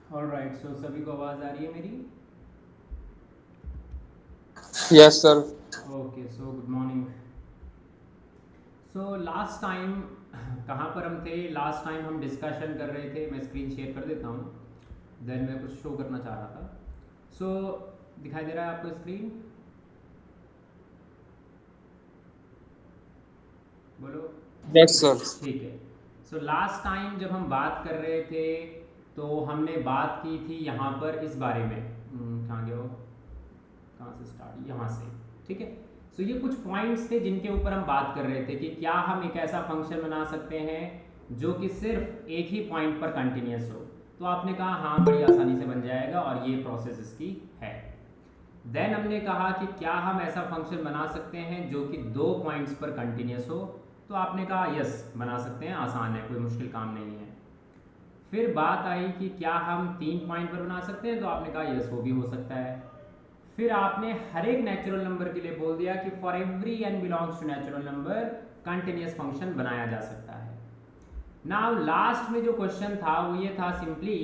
Alright, सो सभी को आवाज़ आ रही है मेरी? Yes, sir. Okay, so good morning. So last time कहाँ पर हम थे? लास्ट टाइम हम डिस्कशन कर रहे थे। मैं स्क्रीन शेयर कर देता हूँ, देन मैं कुछ शो करना चाह रहा था। सो दिखाई दे रहा है आपको स्क्रीन? बोलो। Yes, sir. ठीक है। सो लास्ट टाइम जब हम बात कर रहे थे तो हमने बात की थी यहाँ पर इस बारे में। कहाँ गया वो? कहाँ से स्टार्ट? यहाँ से। ठीक है। सो ये कुछ पॉइंट्स थे जिनके ऊपर हम बात कर रहे थे कि क्या हम एक ऐसा फंक्शन बना सकते हैं जो कि सिर्फ एक ही पॉइंट पर कंटिन्यूस हो। तो आपने कहा हाँ, बड़ी आसानी से बन जाएगा और ये प्रोसेस इसकी है। देन हमने कहा कि क्या हम ऐसा फंक्शन बना सकते हैं जो कि दो पॉइंट्स पर कंटिन्यूस हो। तो आपने कहा यस, बना सकते हैं, आसान है, कोई मुश्किल काम नहीं है। फिर बात आई कि क्या हम तीन पॉइंट पर बना सकते हैं। तो आपने कहा यस, वो भी हो सकता है। फिर आपने हर एक नेचुरल नंबर के लिए बोल दिया कि for every n belongs to natural number continuous function बनाया जा सकता है। नाउ लास्ट में जो क्वेश्चन था वो ये था सिंपली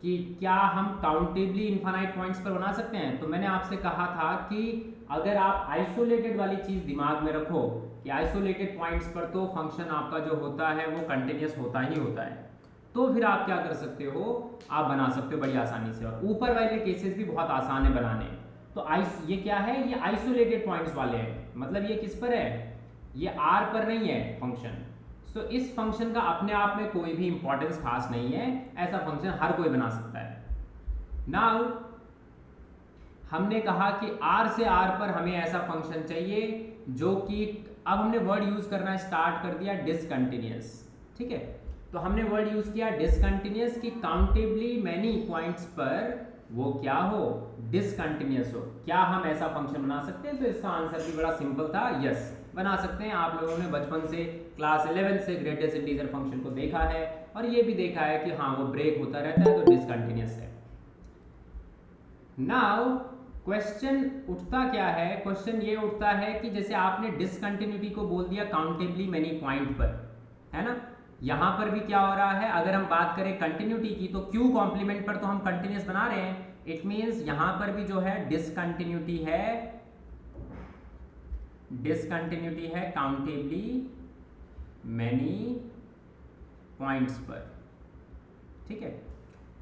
कि क्या हम काउंटेबली इन्फानाइट पॉइंट्स पर बना सकते हैं। तो मैंने आपसे कहा था कि अगर आप आइसोलेटेड वाली चीज दिमाग में रखो कि आइसोलेटेड पॉइंट्स पर तो फंक्शन आपका जो होता है वो कंटिन्यूस होता ही होता है, तो फिर आप क्या कर सकते हो, आप बना सकते हो बड़ी आसानी से। और ऊपर वाले केसेस भी बहुत आसान है बनाने। तो आइस ये क्या है, ये आइसोलेटेड पॉइंट्स वाले हैं, मतलब ये किस पर है, ये आर पर नहीं है फंक्शन। सो इस फंक्शन का अपने आप में कोई भी इंपॉर्टेंस खास नहीं है, ऐसा फंक्शन हर कोई बना सकता है। नाउ हमने कहा कि आर से आर पर हमें ऐसा फंक्शन चाहिए जो कि, अब हमने वर्ड यूज करना स्टार्ट कर दिया डिसकंटिन्यूस। ठीक है। तो हमने वर्ड यूज किया डिसकंटिन्यूस की काउंटेबली मैनी पॉइंट्स पर वो क्या हो, डिसकंटिन्यूस हो। क्या हम ऐसा फंक्शन बना सकते हैं? तो इसका आंसर भी बड़ा सिंपल था, यस बना सकते हैं। आप लोगों ने बचपन से क्लास 11 से ग्रेटेस्ट इंटीजर फंक्शन को देखा है और ये भी देखा है कि हाँ वो ब्रेक होता रहता है तो डिसकंटिन्यूस है। नाउ क्वेश्चन उठता क्या है, क्वेश्चन ये उठता है कि जैसे आपने डिसकंटिन्यूटी को बोल दिया काउंटेबली मेनी पॉइंट पर, है ना। यहां पर भी क्या हो रहा है, अगर हम बात करें कंटिन्यूटी की तो क्यू कॉम्प्लीमेंट पर तो हम कंटिन्यूस बना रहे हैं। इट मींस यहां पर भी जो है डिसकंटिन्यूटी है, डिसकंटिन्यूटी है काउंटेबली मैनी पॉइंट्स पर। ठीक है।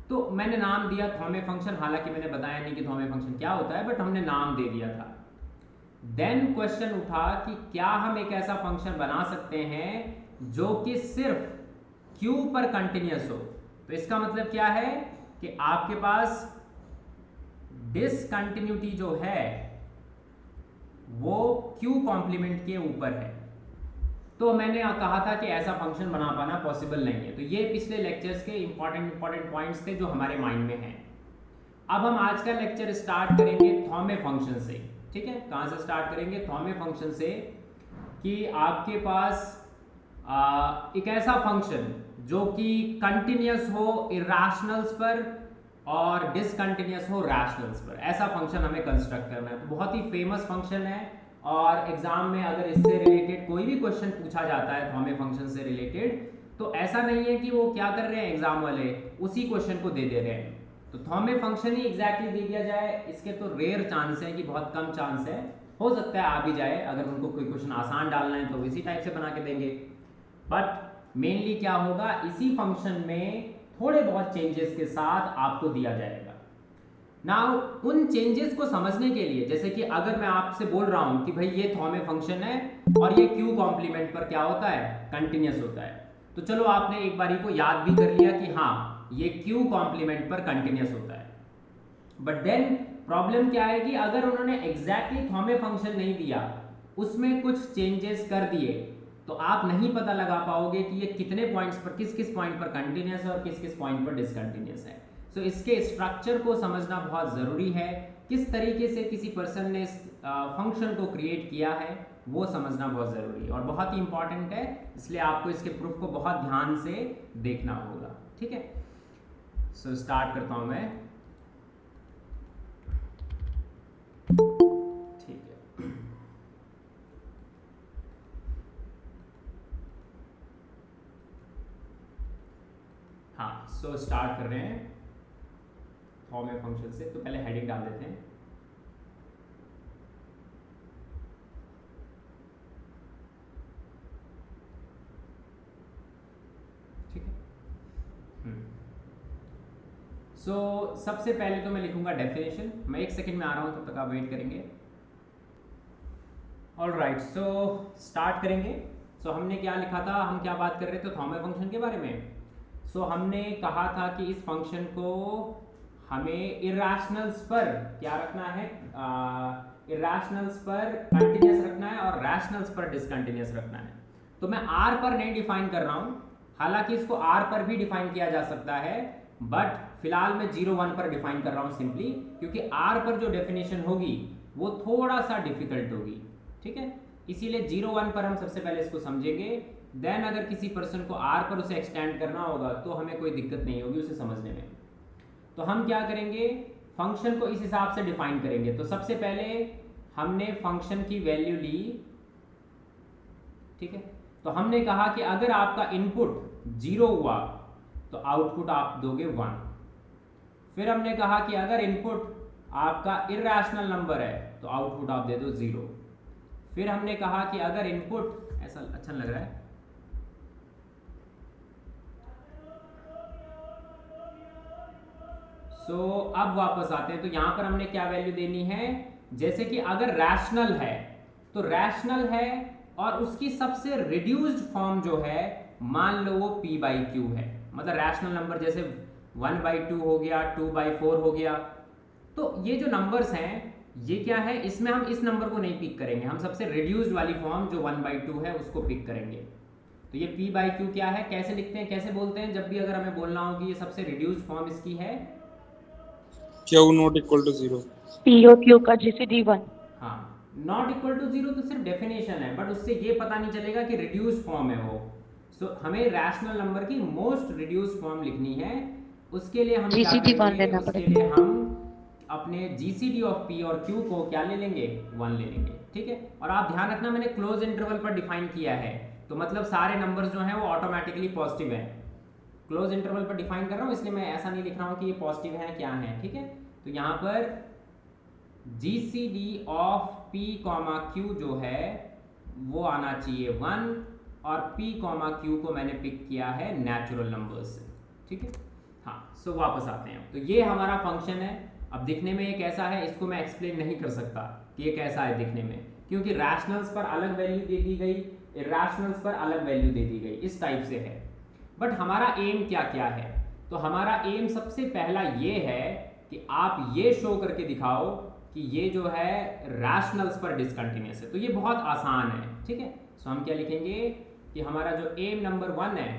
तो मैंने नाम दिया थॉमे फंक्शन, हालांकि मैंने बताया नहीं कि थॉमे फंक्शन क्या होता है, बट हमने नाम दे दिया था। देन क्वेश्चन उठा कि क्या हम एक ऐसा फंक्शन बना सकते हैं जो कि सिर्फ क्यू पर कंटिन्यूस हो। तो इसका मतलब क्या है कि आपके पास डिसकंटिन्यूटी जो है वो क्यू कॉम्प्लीमेंट के ऊपर है। तो मैंने कहा था कि ऐसा फंक्शन बना पाना पॉसिबल नहीं है। तो ये पिछले लेक्चर्स के इंपॉर्टेंट पॉइंट्स थे जो हमारे माइंड में हैं। अब हम आज का लेक्चर स्टार्ट करेंगे थॉमे फंक्शन से। ठीक है, कहां से स्टार्ट करेंगे, थॉमे फंक्शन से। कि आपके पास एक ऐसा फंक्शन जो कि कंटिन्यूस हो इरेशनल्स पर और डिसकंटिन्यूस हो रैशनल्स पर, ऐसा फंक्शन हमें कंस्ट्रक्ट करना है। तो बहुत ही फेमस फंक्शन है और एग्जाम में अगर इससे रिलेटेड कोई भी क्वेश्चन पूछा जाता है थॉमे फंक्शन से रिलेटेड, तो ऐसा नहीं है कि वो क्या कर रहे हैं एग्जाम वाले, उसी क्वेश्चन को दे दे रहे हैं। तो थॉमे फंक्शन ही एग्जैक्टली दे दिया जाए, इसके तो रेयर चांस है कि बहुत कम चांस है, हो सकता है आ भी जाए, अगर उनको कोई क्वेश्चन आसान डालना है तो इसी टाइप से बना के देंगे। बट मेनली क्या होगा, इसी फंक्शन में थोड़े बहुत चेंजेस के साथ आपको दिया जाएगा। नाउ उन चेंजेस को समझने के लिए, जैसे कि अगर मैं आपसे बोल रहा हूं कि भाई ये थॉमे फंक्शन है और ये क्यू कॉम्प्लीमेंट पर क्या होता है, कंटिन्यूस होता है। तो चलो आपने एक बारी को याद भी कर लिया कि हाँ ये क्यू कॉम्प्लीमेंट पर कंटिन्यूस होता है। बट देन प्रॉब्लम क्या है कि अगर उन्होंने एग्जैक्टली थॉमे फंक्शन नहीं दिया, उसमें कुछ चेंजेस कर दिए, तो आप नहीं पता लगा पाओगे कि ये कितने पॉइंट्स पर, किस किस पॉइंट पर कंटिन्यूस है और किस किस पॉइंट पर डिसकंटिन्यूस है। सो इसके स्ट्रक्चर को समझना बहुत ज़रूरी है, किस तरीके से किसी पर्सन ने इस फंक्शन को क्रिएट किया है वो समझना बहुत ज़रूरी है और बहुत ही इंपॉर्टेंट है। इसलिए आपको इसके प्रूफ को बहुत ध्यान से देखना होगा। ठीक है, सो स्टार्ट करता हूँ मैं। ठीक है। हाँ, सो स्टार्ट कर रहे हैं। फॉर्म है फंक्शन से, तो पहले हेडिंग डाल देते हैं। ठीक है। सो सबसे पहले तो मैं लिखूंगा डेफिनेशन। मैं 1 सेकंड में आ रहा हूं, तब तक आप वेट करेंगे। ऑल राइट, सो स्टार्ट करेंगे। सो हमने क्या लिखा था, हम क्या बात कर रहे थे थॉमस फंक्शन के बारे में। सो हमने कहा था कि इस फंक्शन को हमें इरेशनल्स पर क्या रखना है, इरेशनल्स पर कंटिन्यूस रखना है और रैशनल्स पर डिसकंटिन्यूस रखना है। तो मैं आर पर नहीं डिफाइन कर रहा हूं, हालांकि इसको आर पर भी डिफाइन किया जा सकता है, बट फिलहाल मैं 0 1 पर डिफाइन कर रहा हूं सिंपली, क्योंकि आर पर जो डेफिनेशन होगी वो थोड़ा सा डिफिकल्ट होगी। ठीक है, इसीलिए 0 1 पर हम सबसे पहले इसको समझेंगे, देन अगर किसी पर्सन को आर पर उसे एक्सटेंड करना होगा तो हमें कोई दिक्कत नहीं होगी उसे समझने में। तो हम क्या करेंगे, फंक्शन को इस हिसाब से डिफाइन करेंगे। तो सबसे पहले हमने फंक्शन की वैल्यू ली। ठीक है, तो हमने कहा कि अगर आपका इनपुट 0 हुआ तो आउटपुट आप दोगे 1। फिर हमने कहा कि अगर इनपुट आपका इरेशनल नंबर है तो आउटपुट आप दे दो 0। फिर हमने कहा कि अगर इनपुट, ऐसा अच्छा लग रहा है, अब वापस आते हैं। तो यहां पर हमने क्या वैल्यू देनी है, जैसे कि अगर रैशनल है तो रैशनल है और उसकी सबसे रिड्यूस्ड फॉर्म जो है, मान लो वो p/q है, मतलब रैशनल नंबर जैसे 1/2 हो गया, 2/4 हो गया। तो ये जो नंबर्स हैं ये क्या है, इसमें हम इस नंबर को नहीं पिक करेंगे, हम सबसे रिड्यूस्ड वाली फॉर्म जो 1/2 है उसको पिक करेंगे। तो ये p/q क्या है, कैसे लिखते हैं, कैसे बोलते हैं जब भी अगर हमें बोलना हो कि ये सबसे रिड्यूस्ड फॉर्म इसकी है, Q not equal to 0. P और क्यू का जीसीडी 1। हाँ, नॉट इक्वल टू 0 तो सिर्फ डेफिनेशन है, बट उससे ये पता नहीं चलेगा कि रिड्यूस्ड फॉर्म है वो। हमें रैशनल नंबर की मोस्ट रिड्यूस्ड फॉर्म लिखनी है। उसके लिए हम क्या जीसीडी 1 करेंगे, लेना उसके पड़ेगा। लिए हम अपने जीसीडी ऑफ पी और क्यू को क्या ले लेंगे, 1 ले लेंगे। ठीक है, और आप ध्यान रखना मैंने क्लोज इंटरवल पर डिफाइन किया है, तो मतलब सारे नंबर्स जो हैं वो ऑटोमेटिकली पॉजिटिव हैं। क्लोज इंटरवल पर डिफाइन कर रहा हूँ, इसलिए मैं ऐसा नहीं लिख रहा हूँ कि ये पॉजिटिव है क्या है। ठीक है, तो यहाँ पर GCD of P comma Q जो है वो आना चाहिए 1, और पी कॉमा क्यू को मैंने पिक किया है नेचुरल नंबर्स से। ठीक है, हाँ, सो वापस आते हैं। तो ये हमारा फंक्शन है। अब दिखने में ये कैसा है इसको मैं एक्सप्लेन नहीं कर सकता कि ये कैसा है दिखने में, क्योंकि रैशनल्स पर अलग वैल्यू दे दी गई, इरेशनल्स पर अलग वैल्यू दे दी गई, इस टाइप से है। बट हमारा एम क्या क्या है, तो हमारा एम सबसे पहला ये है कि आप ये शो करके दिखाओ कि ये जो है रैशनल्स पर डिसकंटिन्यूस है। तो ये बहुत आसान है। ठीक है, सो हम क्या लिखेंगे कि हमारा जो एम नंबर 1 है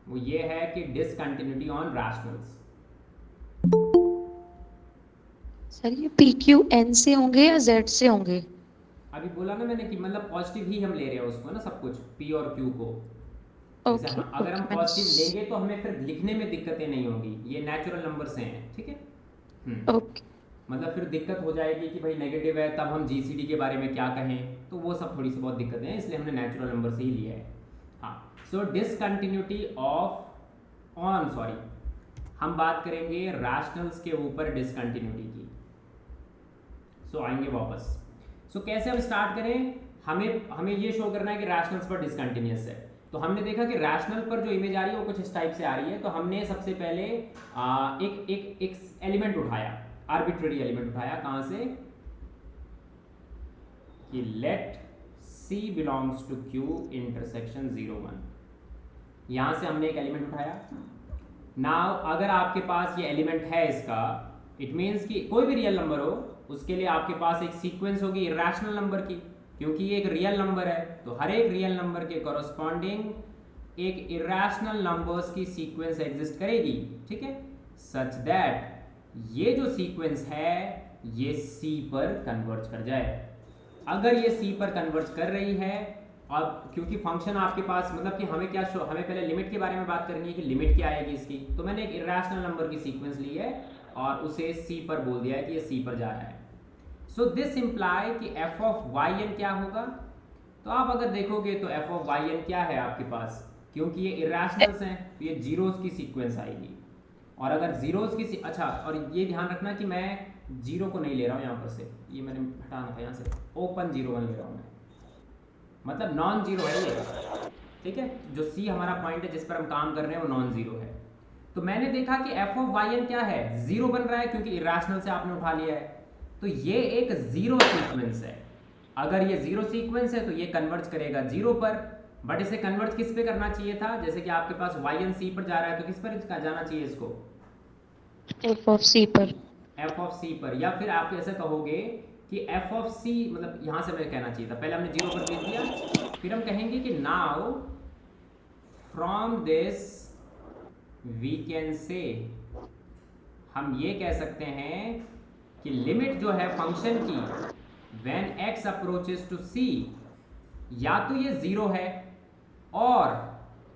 वो ये है कि डिसकंटिन्यूटी ऑन रैशनल्स। सर ये पी क्यू एन से होंगे या जेड से होंगे? अभी बोला ना मैंने कि मतलब पॉजिटिव ही हम ले रहे हैं उसको ना, सब कुछ पी और क्यू को। जैसे ओके अगर हम ओके पॉजिटिव लेंगे तो हमें फिर लिखने में दिक्कतें नहीं होंगी, ये नेचुरल नंबर से हैं। ठीक है, ओके। मतलब फिर दिक्कत हो जाएगी कि भाई नेगेटिव है तब हम जीसीडी के बारे में क्या कहें, तो वो सब थोड़ी सी बहुत दिक्कतें हैं, इसलिए हमने नेचुरल नंबर से ही लिया है। हाँ, सो डिसकंटिन्यूटी ऑफ ऑन, सॉरी, हम बात करेंगे रैशनल्स के ऊपर डिसकंटिन्यूटी की। सो आएंगे वापस। सो कैसे हम स्टार्ट करें, हमें ये शो करना है कि रैशनल्स पर डिसकंटिन्यूस है। तो हमने देखा कि रैशनल पर जो इमेज आ रही है वो कुछ इस टाइप से आ रही है। तो हमने सबसे पहले एक एलिमेंट उठाया, आर्बिट्रेरी एलिमेंट उठाया, कहाँ से, कि let C belongs to Q intersection 0 1। यहां से हमने एक एलिमेंट उठाया। नाउ अगर आपके पास ये एलिमेंट है इसका, इट मीन्स कि कोई भी रियल नंबर हो उसके लिए आपके पास एक सीक्वेंस होगी इरेशनल नंबर की, क्योंकि ये एक रियल नंबर है। तो हर एक रियल नंबर के कॉरस्पॉन्डिंग एक इरेशनल नंबर्स की सीक्वेंस एग्जिस्ट करेगी। ठीक है, सच दैट ये जो सीक्वेंस है ये C पर कन्वर्ज कर जाए। अगर ये C पर कन्वर्ज कर रही है, और क्योंकि फंक्शन आपके पास, मतलब कि हमें क्या शो, हमें पहले लिमिट के बारे में बात करनी है कि लिमिट क्या आएगी इसकी। तो मैंने एक इरेशनल नंबर की सीक्वेंस ली है और उसे C पर बोल दिया है कि ये C पर जा रहा है। सो दिस इम्प्लाई कि f ऑफ yn क्या होगा। तो आप अगर देखोगे तो f ऑफ yn क्या है आपके पास, क्योंकि ये इरेशनल्स हैं तो ये जीरोस की सीक्वेंस आएगी। और अगर जीरोस की अच्छा, और ये ध्यान रखना कि मैं जीरो को नहीं ले रहा हूँ यहाँ पर से, ये मैंने हटाना था यहाँ से, ओपन 0 1 ले रहा हूँ मैं, मतलब नॉन जीरो है ये, ठीक है। जो सी हमारा पॉइंट है जिस पर हम काम कर रहे हैं वो नॉन जीरो है। तो मैंने देखा कि एफ ऑफ वाई एन क्या है, जीरो बन रहा है क्योंकि इरेशनल से आपने उठा लिया है, तो ये एक जीरो सीक्वेंस है। अगर ये जीरो सीक्वेंस है तो ये कन्वर्ज करेगा जीरो पर, बट इसे कन्वर्ज किस पे करना चाहिए था, जैसे कि आपके पास वाई एन सी पर जा रहा है तो किस पर जाना चाहिए इसको, एफ ऑफ सी पर। एफ ऑफ सी पर, या फिर आप ऐसे कहोगे कि एफ ऑफ सी, मतलब यहाँ से मैं कहना चाहिए था, पहले हमने जीरो पर भेज दिया, फिर हम कहेंगे कि now from this we can say, हम ये कह सकते हैं कि लिमिट जो है फंक्शन की when x approaches to c, या तो ये जीरो है और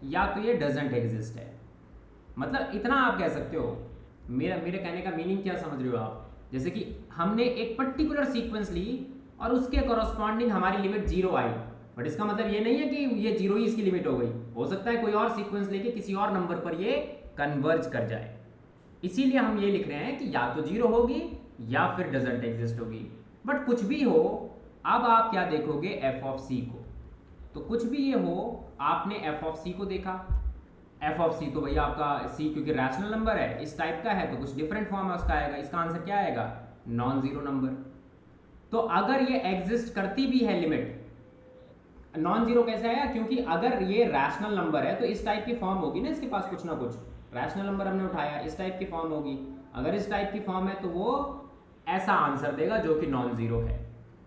या तो ये डजंट एग्जिस्ट है। मतलब इतना आप कह सकते हो। मेरे कहने का मीनिंग क्या समझ रहे हो आप, जैसे कि हमने एक पर्टिकुलर सीक्वेंस ली और उसके कॉरस्पॉन्डिंग हमारी लिमिट जीरो आई, बट इसका मतलब ये नहीं है कि ये जीरो ही इसकी लिमिट हो गई, हो सकता है कोई और सीक्वेंस लेके किसी और नंबर पर ये कन्वर्ज कर जाए। इसीलिए हम ये लिख रहे हैं कि या तो जीरो होगी या फिर डजंट एग्जिस्ट होगी, बट कुछ भी हो, अब आप क्या देखोगे, एफ ऑफ सी को। तो कुछ भी ये हो, आपने एफ ऑफ सी को देखा, एफ ऑफ सी तो भैया आपका सी क्योंकि रैशनल नंबर है, इस टाइप का है तो कुछ डिफरेंट फॉर्म है उसका आएगा, इसका आंसर क्या आएगा, नॉन जीरो नंबर। तो अगर ये एग्जिस्ट करती भी है लिमिट, नॉन जीरो कैसे आया, क्योंकि अगर ये रैशनल नंबर है तो इस टाइप की फॉर्म होगी ना, इसके पास कुछ ना कुछ, रैशनल नंबर हमने उठाया, इस टाइप की फॉर्म होगी, अगर इस टाइप की फॉर्म है तो वो ऐसा आंसर देगा जो कि नॉन जीरो है।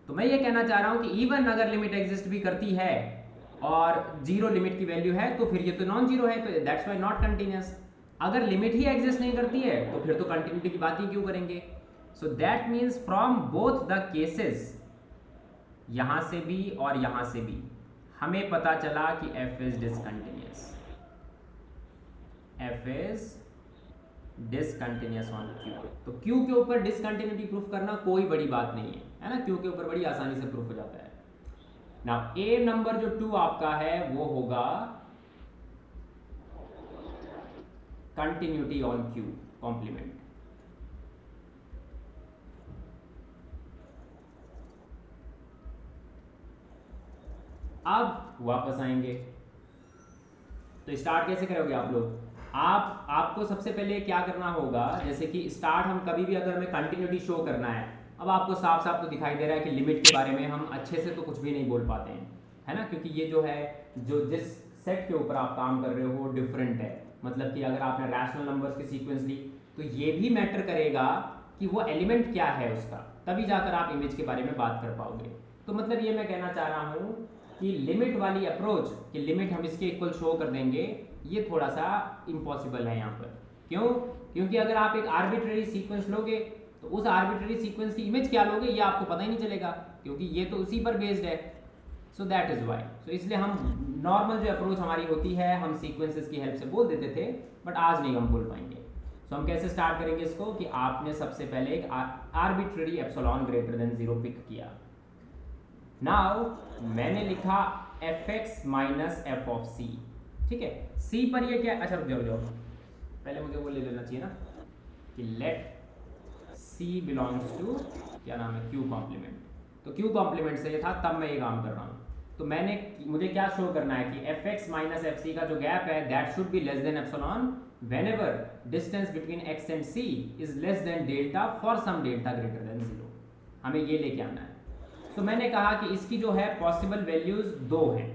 तो मैं ये कहना चाह रहा हूं कि इवन अगर लिमिट एग्जिस्ट भी करती है और जीरो लिमिट की वैल्यू है तो फिर ये तो नॉन जीरो है, तो दैट्स व्हाई नॉट कंटिन्यूअस। अगर लिमिट ही एग्जिस्ट नहीं करती है तो फिर तो कंटिन्यूटी की बात ही क्यों करेंगे। So that means from both the cases, यहां से भी और यहां से भी हमें पता चला कि f is discontinuous, f is discontinuous on q। तो q के ऊपर डिसकंटिन्यूटी प्रूफ करना कोई बड़ी बात नहीं है ना, q के ऊपर बड़ी आसानी से प्रूफ हो जाता है। नाउ a नंबर जो 2 आपका है वो होगा कंटिन्यूटी ऑन q कॉम्प्लीमेंट। अब वापस आएंगे तो स्टार्ट कैसे करोगे आप लोग, आपको सबसे पहले क्या करना होगा, जैसे कि स्टार्ट हम कभी भी अगर हमें कंटिन्यूटी शो करना है, अब आपको साफ साफ तो दिखाई दे रहा है कि लिमिट के बारे में हम अच्छे से तो कुछ भी नहीं बोल पाते हैं, है ना, क्योंकि ये जो है जो जिस सेट के ऊपर आप काम कर रहे हो वो डिफरेंट है। मतलब कि अगर आपने रैशनल नंबर्स की सीक्वेंस ली तो ये भी मैटर करेगा कि वो एलिमेंट क्या है उसका, तभी जाकर आप इमेज के बारे में बात कर पाओगे। तो मतलब ये मैं कहना चाह रहा हूँ कि लिमिट वाली अप्रोच, कि लिमिट हम इसके इक्वल शो कर देंगे, ये थोड़ा सा इम्पॉसिबल है यहाँ पर। क्यों? क्योंकि अगर आप एक आर्बिट्ररी सीक्वेंस लोगे तो उस आर्बिट्ररी सीक्वेंस की इमेज क्या लोगे ये आपको पता ही नहीं चलेगा, क्योंकि ये तो उसी पर बेस्ड है। सो दैट इज वाई, सो इसलिए हम नॉर्मल जो अप्रोच हमारी होती है हम सीक्वेंसेस की हेल्प से बोल देते थे, बट आज नहीं हम बोल पाएंगे। सो हम कैसे स्टार्ट करेंगे इसको, कि आपने सबसे पहले एक arbitrary epsilon greater than 0 pick किया। नाउ मैंने लिखा fx minus f of c, ठीक है। सी पर ये क्या, अच्छा रुक जाओ, पहले मुझे वो ले लेना चाहिए ना कि लेट सी बिलोंग्स टू क्या नाम है, q कॉम्प्लीमेंट। तो q कॉम्प्लीमेंट से ये था, तब मैं ये काम कर रहा हूँ। तो मुझे क्या शो करना है कि fx माइनस एफ सी का जो गैप है that should be less than epsilon whenever distance between x and c is less than delta for some delta greater than 0। हमें ये लेके आना है। तो मैंने कहा कि इसकी जो है पॉसिबल वैल्यूज 2 हैं।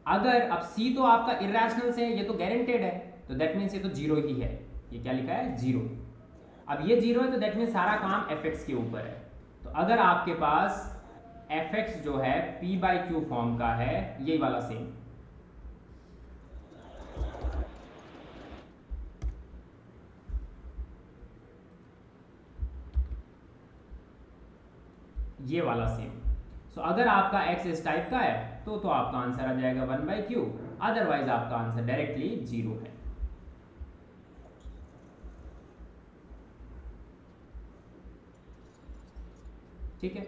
अगर अब c तो आपका इरेशनल से है, ये तो गारंटेड है, तो दैट मीन्स ये तो 0 ही है। ये क्या लिखा है, 0। अब ये 0 है तो दैट मीन्स सारा काम fx के ऊपर है। तो अगर आपके पास fx जो है p/q फॉर्म का है, यही वाला सेम, ये वाला सेम। सो अगर आपका x इस टाइप का है तो आपका आंसर आ जाएगा 1/q, अदरवाइज आपका आंसर डायरेक्टली 0 है। ठीक है,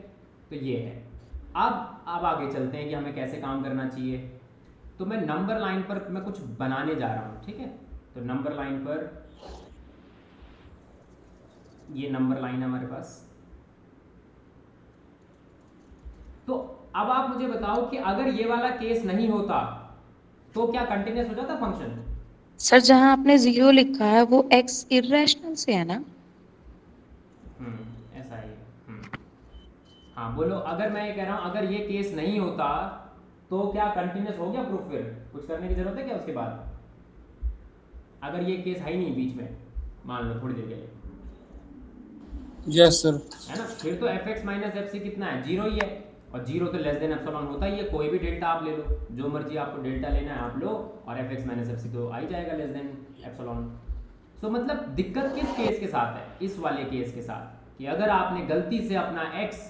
तो ये है। अब आगे चलते हैं कि हमें कैसे काम करना चाहिए। तो मैं नंबर लाइन पर मैं कुछ बनाने जा रहा हूं, ठीक है। तो नंबर लाइन पर ये नंबर लाइन है हमारे पास। तो अब आप मुझे बताओ कि अगर ये वाला केस नहीं होता तो क्या कंटिन्यूस हो जाता फंक्शन? सर जहाँ आपने 0 लिखा है वो x इरेशनल से है ना? ऐसा ही है। हाँ बोलो, अगर मैं ये कह रहा हूँ अगर ये केस नहीं होता तो क्या कंटिन्यूस हो गया प्रूफ? फिर कुछ करने की जरूरत है क्या उसके बाद? अगर ये केस है ही नहीं बीच में, मान लो थोड़ी देर के लिए, यस सर। है ना, फिर तो f x minus f c कितना है? जीरो ही है, और जीरो तो लेस देन एप्सिलॉन होता ही है। कोई भी डेल्टा आप ले लो, जो मर्जी आपको डेल्टा लेना है आप लो, और f x minus f c तो आ ही जाएगा लेस देन एप्सिलॉन। सो मतलब दिक्कत किस केस के साथ है? इस वाले केस के साथ, कि अगर आपने गलती से अपना एक्स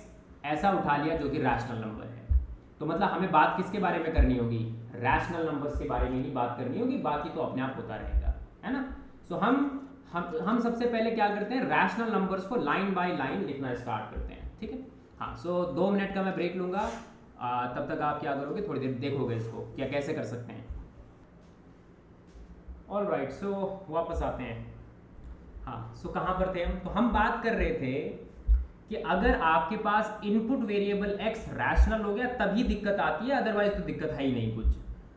ऐसा उठा लिया जो कि रैशनल नंबर है, तो मतलब हमें बात किसके बारे में करनी होगी? रैशनल नंबर्स के बारे में ही बात करनी होगी, बाकी तो अपने आप होता रहेगा, है ना। सो हम सबसे पहले क्या करते हैं, रैशनल नंबर्स को लाइन बाय लाइन लिखना स्टार्ट करते हैं, ठीक है। हाँ, सो 2 मिनट का मैं ब्रेक लूँगा, तब तक आप क्या करोगे, थोड़ी देर देखोगे इसको क्या कैसे कर सकते हैं। ऑल राइट, सो वापस आते हैं। हाँ, सो कहाँ पर थे हम? तो हम बात कर रहे थे कि अगर आपके पास इनपुट वेरिएबल x रैशनल हो गया तभी दिक्कत आती है, अदरवाइज तो दिक्कत है ही नहीं कुछ।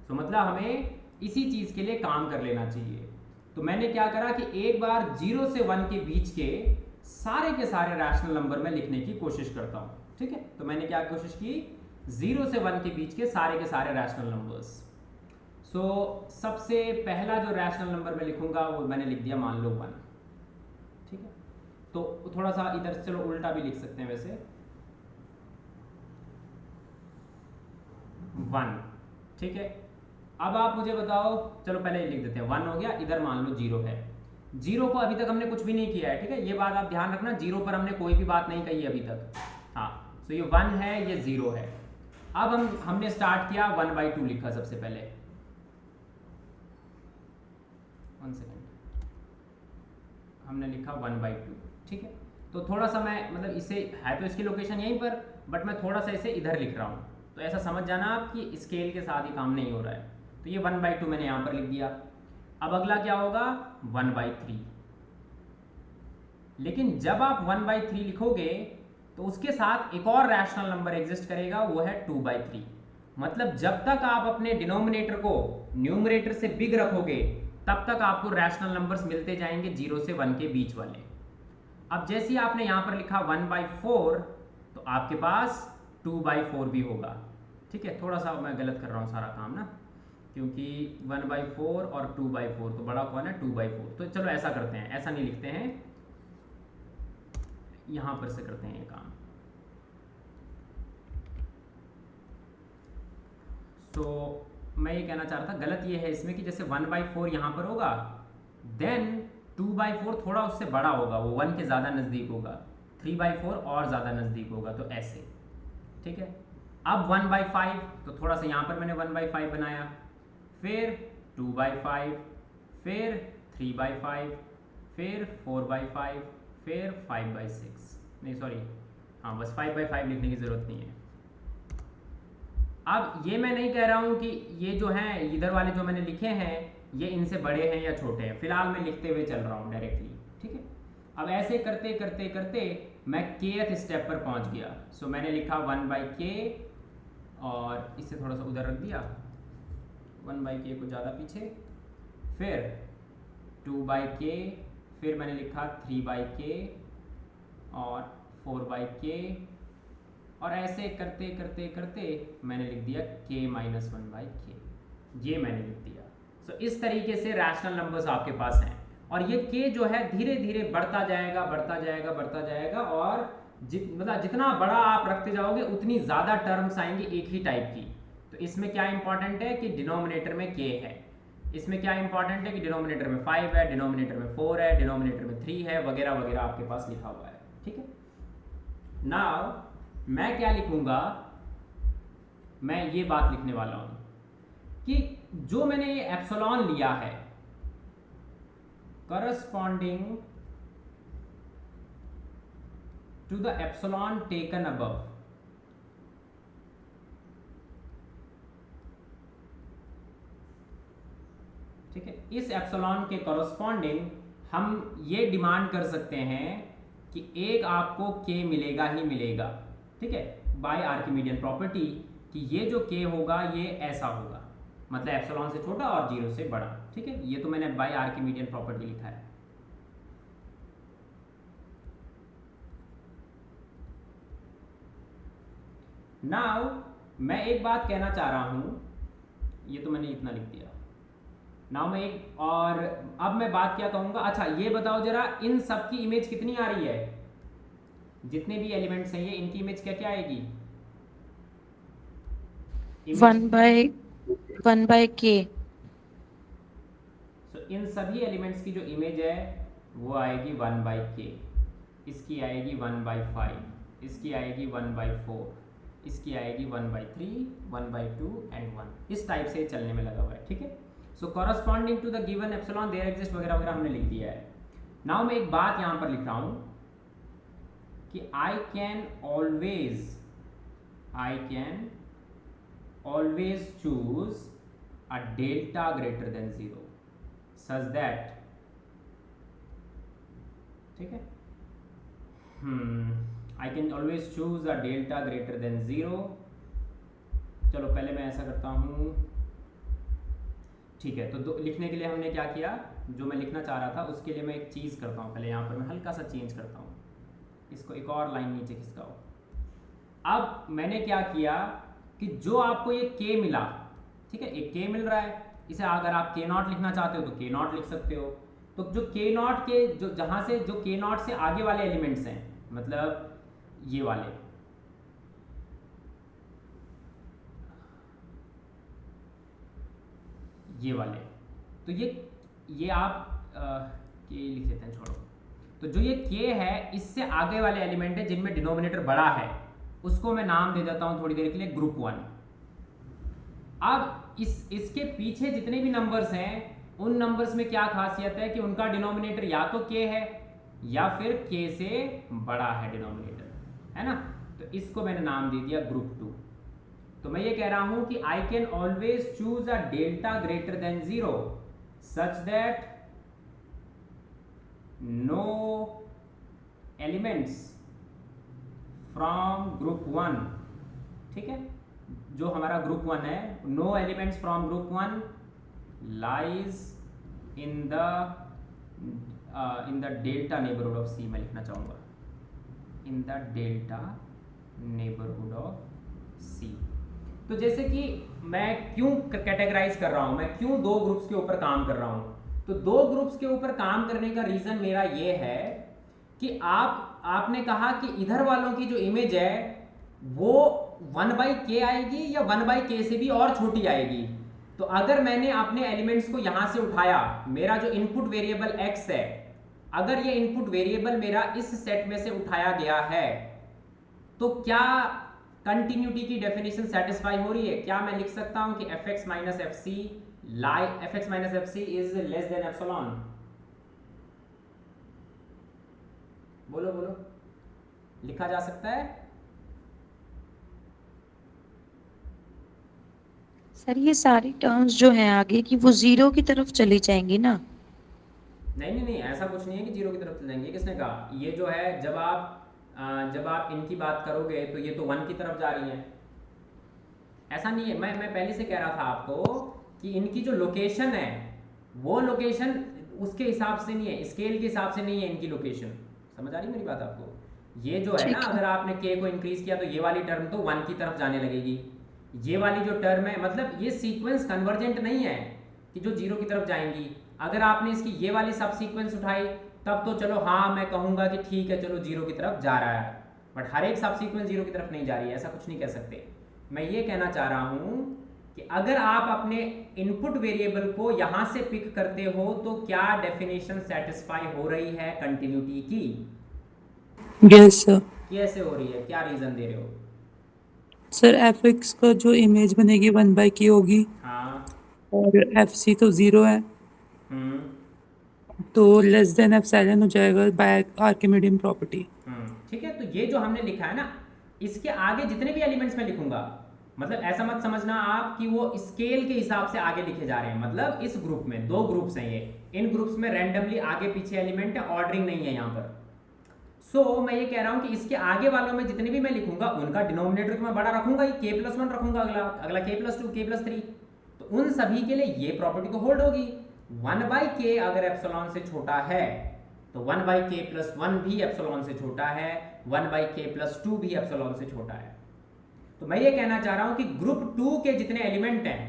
तो मतलब हमें इसी चीज़ के लिए काम कर लेना चाहिए। तो मैंने क्या करा कि एक बार 0 से 1 के बीच के सारे रैशनल नंबर में लिखने की कोशिश करता हूँ, ठीक है। तो मैंने क्या कोशिश की, 0 से 1 के बीच के सारे रैशनल नंबर्स। सो सबसे पहला जो रैशनल नंबर मैं लिखूंगा वो मैंने लिख दिया, मान लो 1, ठीक है। तो थोड़ा सा इधर से चलो उल्टा भी लिख सकते हैं वैसे, 1, ठीक है। अब आप मुझे बताओ, चलो पहले ये लिख देते हैं, 1 हो गया, इधर मान लो 0 है। 0 को अभी तक हमने कुछ भी नहीं किया है, ठीक है, ये बात आप ध्यान रखना, 0 पर हमने कोई भी बात नहीं कही अभी तक। हाँ, सो ये 1 है, ये 0 है। अब हमने स्टार्ट किया 1/2 लिखा सबसे पहले, 1 सेकेंड, हमने लिखा 1/2, ठीक है। तो थोड़ा सा मैं मतलब इसे है तो इसकी लोकेशन यहीं पर, बट मैं थोड़ा सा इसे इधर लिख रहा हूँ, तो ऐसा समझ जाना आप कि स्केल के साथ ही काम नहीं हो रहा है। तो ये 1/2 मैंने यहाँ पर लिख दिया। अब अगला क्या होगा, 1/3। लेकिन जब आप 1/3 लिखोगे तो उसके साथ एक और रैशनल नंबर एग्जिस्ट करेगा, वो है 2/3। मतलब जब तक आप अपने डिनोमिनेटर को न्यूमरेटर से बिग रखोगे तब तक आपको रैशनल नंबर्स मिलते जाएंगे 0 से 1 के बीच वाले। अब जैसे ही आपने यहाँ पर लिखा 1/4 तो आपके पास 2/4 भी होगा, ठीक है। थोड़ा सा मैं गलत कर रहा हूँ सारा काम ना, क्योंकि 1/4 और 2/4 तो बड़ा कौन है, 2/4। तो चलो ऐसा करते हैं, ऐसा नहीं लिखते हैं, यहाँ पर से करते हैं ये काम। तो मैं ये कहना चाह रहा था, गलत ये है इसमें कि जैसे 1/4 यहाँ पर होगा, देन 2/4 थोड़ा उससे बड़ा होगा, वो 1 के ज़्यादा नज़दीक होगा, 3/4 और ज़्यादा नज़दीक होगा, तो ऐसे, ठीक है। अब 1/5 तो थोड़ा सा यहाँ पर मैंने 1/5 बनाया, फिर 2/5, फिर 3/5, फिर 4/5, फिर 5/6, नहीं सॉरी, हाँ बस 5/5 लिखने की ज़रूरत नहीं है। अब ये मैं नहीं कह रहा हूँ कि ये जो हैं इधर वाले जो मैंने लिखे हैं ये इनसे बड़े हैं या छोटे हैं, फिलहाल मैं लिखते हुए चल रहा हूँ डायरेक्टली, ठीक है। अब ऐसे करते करते करते मैं kth स्टेप पर पहुँच गया। सो मैंने लिखा 1/k और इससे थोड़ा सा उधर रख दिया, 1/k को ज़्यादा पीछे, फिर 2/k, फिर मैंने लिखा 3/k और 4/k, और ऐसे करते करते करते मैंने लिख दिया k-1/k, ये मैंने लिख दिया। सो इस तरीके से रैशनल नंबर्स आपके पास हैं, और ये k जो है धीरे धीरे बढ़ता जाएगा बढ़ता जाएगा बढ़ता जाएगा, और मतलब जितना बड़ा आप रखते जाओगे उतनी ज़्यादा टर्म्स आएंगी एक ही टाइप की। तो इसमें क्या इंपॉर्टेंट है कि डिनोमिनेटर में k है, इसमें क्या इंपॉर्टेंट है कि डिनोमिनेटर में 5 है, डिनोमिनेटर में 4 है, डिनोमिनेटर में 3 है, वगैरह वगैरह आपके पास लिखा हुआ है, ठीक है। नाउ मैं क्या लिखूंगा, मैं ये बात लिखने वाला हूं कि जो मैंने ये एप्सिलॉन लिया है corresponding to the epsilon taken above, ठीक है, इस एप्सिलॉन के करस्पॉन्डिंग हम ये डिमांड कर सकते हैं कि एक आपको k मिलेगा ही मिलेगा, ठीक है, बाय आर्किमिडियन प्रॉपर्टी, कि ये जो k होगा ये ऐसा होगा, मतलब एप्सिलॉन से छोटा और 0 से बड़ा, ठीक है। ये तो मैंने बाय आर्किमिडियन प्रॉपर्टी लिखा है। नाउ मैं एक बात कहना चाह रहा हूं, ये तो मैंने इतना लिख दिया। नाउ मैं एक और, अब मैं बात क्या कहूंगा, अच्छा ये बताओ जरा, इन सब की इमेज कितनी आ रही है, जितने भी एलिमेंट्स हैं ये, इनकी इमेज क्या क्या आएगी? वन बाय के। सो इन सभी एलिमेंट्स की जो इमेज है वो आएगी 1/k, इसकी आएगी 1/5, इसकी आएगी 1/4, इसकी आएगी 1/3, 1/2 एंड 1, इस टाइप से चलने में लगा हुआ है, ठीक है। So corresponding to the given epsilon there exist वगैरह वगैरह हमने लिख दिया है। नाउ मैं एक बात यहाँ पर लिख रहा हूँ कि I can always choose a delta greater than 0 such that, ठीक है, आई can always choose a delta greater than 0। चलो पहले मैं ऐसा करता हूँ, ठीक है। तो लिखने के लिए हमने क्या किया, जो मैं लिखना चाह रहा था उसके लिए मैं एक चीज़ करता हूँ, पहले यहाँ पर मैं हल्का सा चेंज करता हूँ, इसको एक और लाइन नीचे खिसकाओ। अब मैंने क्या किया कि जो आपको ये k मिला, ठीक है, एक k मिल रहा है, इसे अगर आप k0 लिखना चाहते हो तो k0 लिख सकते हो। तो जो k0 के जो जहाँ से जो k0 से आगे वाले एलिमेंट्स हैं, मतलब ये वाले, ये वाले, तो ये आप k लिख देते हैं, छोड़ो। तो जो ये k है, इससे आगे वाले एलिमेंट है जिनमें डिनोमिनेटर बड़ा है, उसको मैं नाम दे देता हूं थोड़ी देर के लिए ग्रुप 1। अब इसके पीछे जितने भी नंबर्स हैं, उन नंबर्स में क्या खासियत है कि उनका डिनोमिनेटर या तो k है या फिर k से बड़ा है डिनोमिनेटर, है ना। तो इसको मैंने नाम दे दिया ग्रुप 2। तो मैं ये कह रहा हूं कि I can always choose a delta greater than 0 such that no elements from group 1, ठीक है, जो हमारा ग्रुप 1 है, no elements from group 1 lies in the delta neighbourhood of C, मैं लिखना चाहूंगा in the delta neighbourhood of C. तो जैसे कि मैं क्यों कैटेगराइज कर रहा हूं, मैं क्यों दो ग्रुप्स के ऊपर काम कर रहा हूं, तो दो ग्रुप्स के ऊपर काम करने का रीजन मेरा ये है कि आपने कहा कि इधर वालों की जो इमेज है वो 1/k आएगी या 1/k से भी और छोटी आएगी। तो अगर मैंने अपने एलिमेंट्स को यहां से उठाया, मेरा जो इनपुट वेरिएबल x है, अगर ये इनपुट वेरिएबल मेरा इस सेट में से उठाया गया है, तो क्या कंटिन्यूटी की डेफिनेशन सेटिस्फाई हो रही है? क्या मैं लिख सकता हूं कि fx minus fc is less than epsilon? बोलो बोलो, लिखा जा सकता है? सर ये सारी टर्म्स जो हैं आगे की वो 0 की तरफ चली जाएंगी ना? नहीं, ऐसा कुछ नहीं है कि 0 की तरफ चले जाएंगे। किसने कहा? ये जो है जब आप इनकी बात करोगे तो ये तो 1 की तरफ जा रही हैं। ऐसा नहीं है, मैं पहले से कह रहा था आपको कि इनकी जो लोकेशन है वो लोकेशन उसके हिसाब से नहीं है, स्केल के हिसाब से नहीं है इनकी लोकेशन। समझ आ रही मेरी बात आपको? ये जो है ना, अगर आपने k को इंक्रीज किया तो ये वाली टर्म तो 1 की तरफ जाने लगेगी। ये वाली जो टर्म है, मतलब ये सीक्वेंस कन्वर्जेंट नहीं है कि जो 0 की तरफ जाएंगी। अगर आपने इसकी ये वाली सब सीक्वेंस उठाई तब तो चलो हाँ मैं कहूँगा कि ठीक है चलो 0 की तरफ जा रहा है, बट हर एक सब सीक्वेंस 0 की तरफ नहीं जा रही है, ऐसा कुछ नहीं कह सकते। मैं ये कहना चाह रहा हूँ कि अगर आप अपने इनपुट वेरिएबल को यहाँ से पिक करते हो तो क्या डेफिनेशन सेटिस्फाई हो रही है कंटिन्यूटी की? Yes sir. कैसे हो रही है, क्या रीजन दे रहे हो? सर fx का जो इमेज बनेगी 1/k होगी, हाँ। और fc तो 0 है, तो लेस देन एप्सिलॉन हो जाएगा बाय आर्किमिडियन प्रॉपर्टी। ठीक है, तो ये जो हमने लिखा है ना, इसके आगे जितने भी एलिमेंट्स मैं लिखूंगा, मतलब ऐसा मत समझना आप कि वो स्केल के हिसाब से आगे लिखे जा रहे हैं। मतलब इस ग्रुप में 2 ग्रुप्स हैं, ये इन ग्रुप्स में रैंडमली आगे पीछे एलिमेंट है, ऑर्डरिंग नहीं है यहाँ पर। मैं ये कह रहा हूँ कि इसके आगे वालों में जितने भी मैं लिखूंगा उनका डिनोमिनेटर तो मैं बड़ा रखूंगा ही, k+1 रखूंगा, अगला k+2, k+3, तो उन सभी के लिए ये प्रॉपर्टी तो होल्ड होगी। 1/k अगर एप्सिलॉन से छोटा है तो 1/k+1 भी एप्सिलॉन से छोटा है, 1/k+2 भी एप्सिलॉन से छोटा है। तो मैं ये कहना चाह रहा हूं कि ग्रुप 2 के जितने एलिमेंट हैं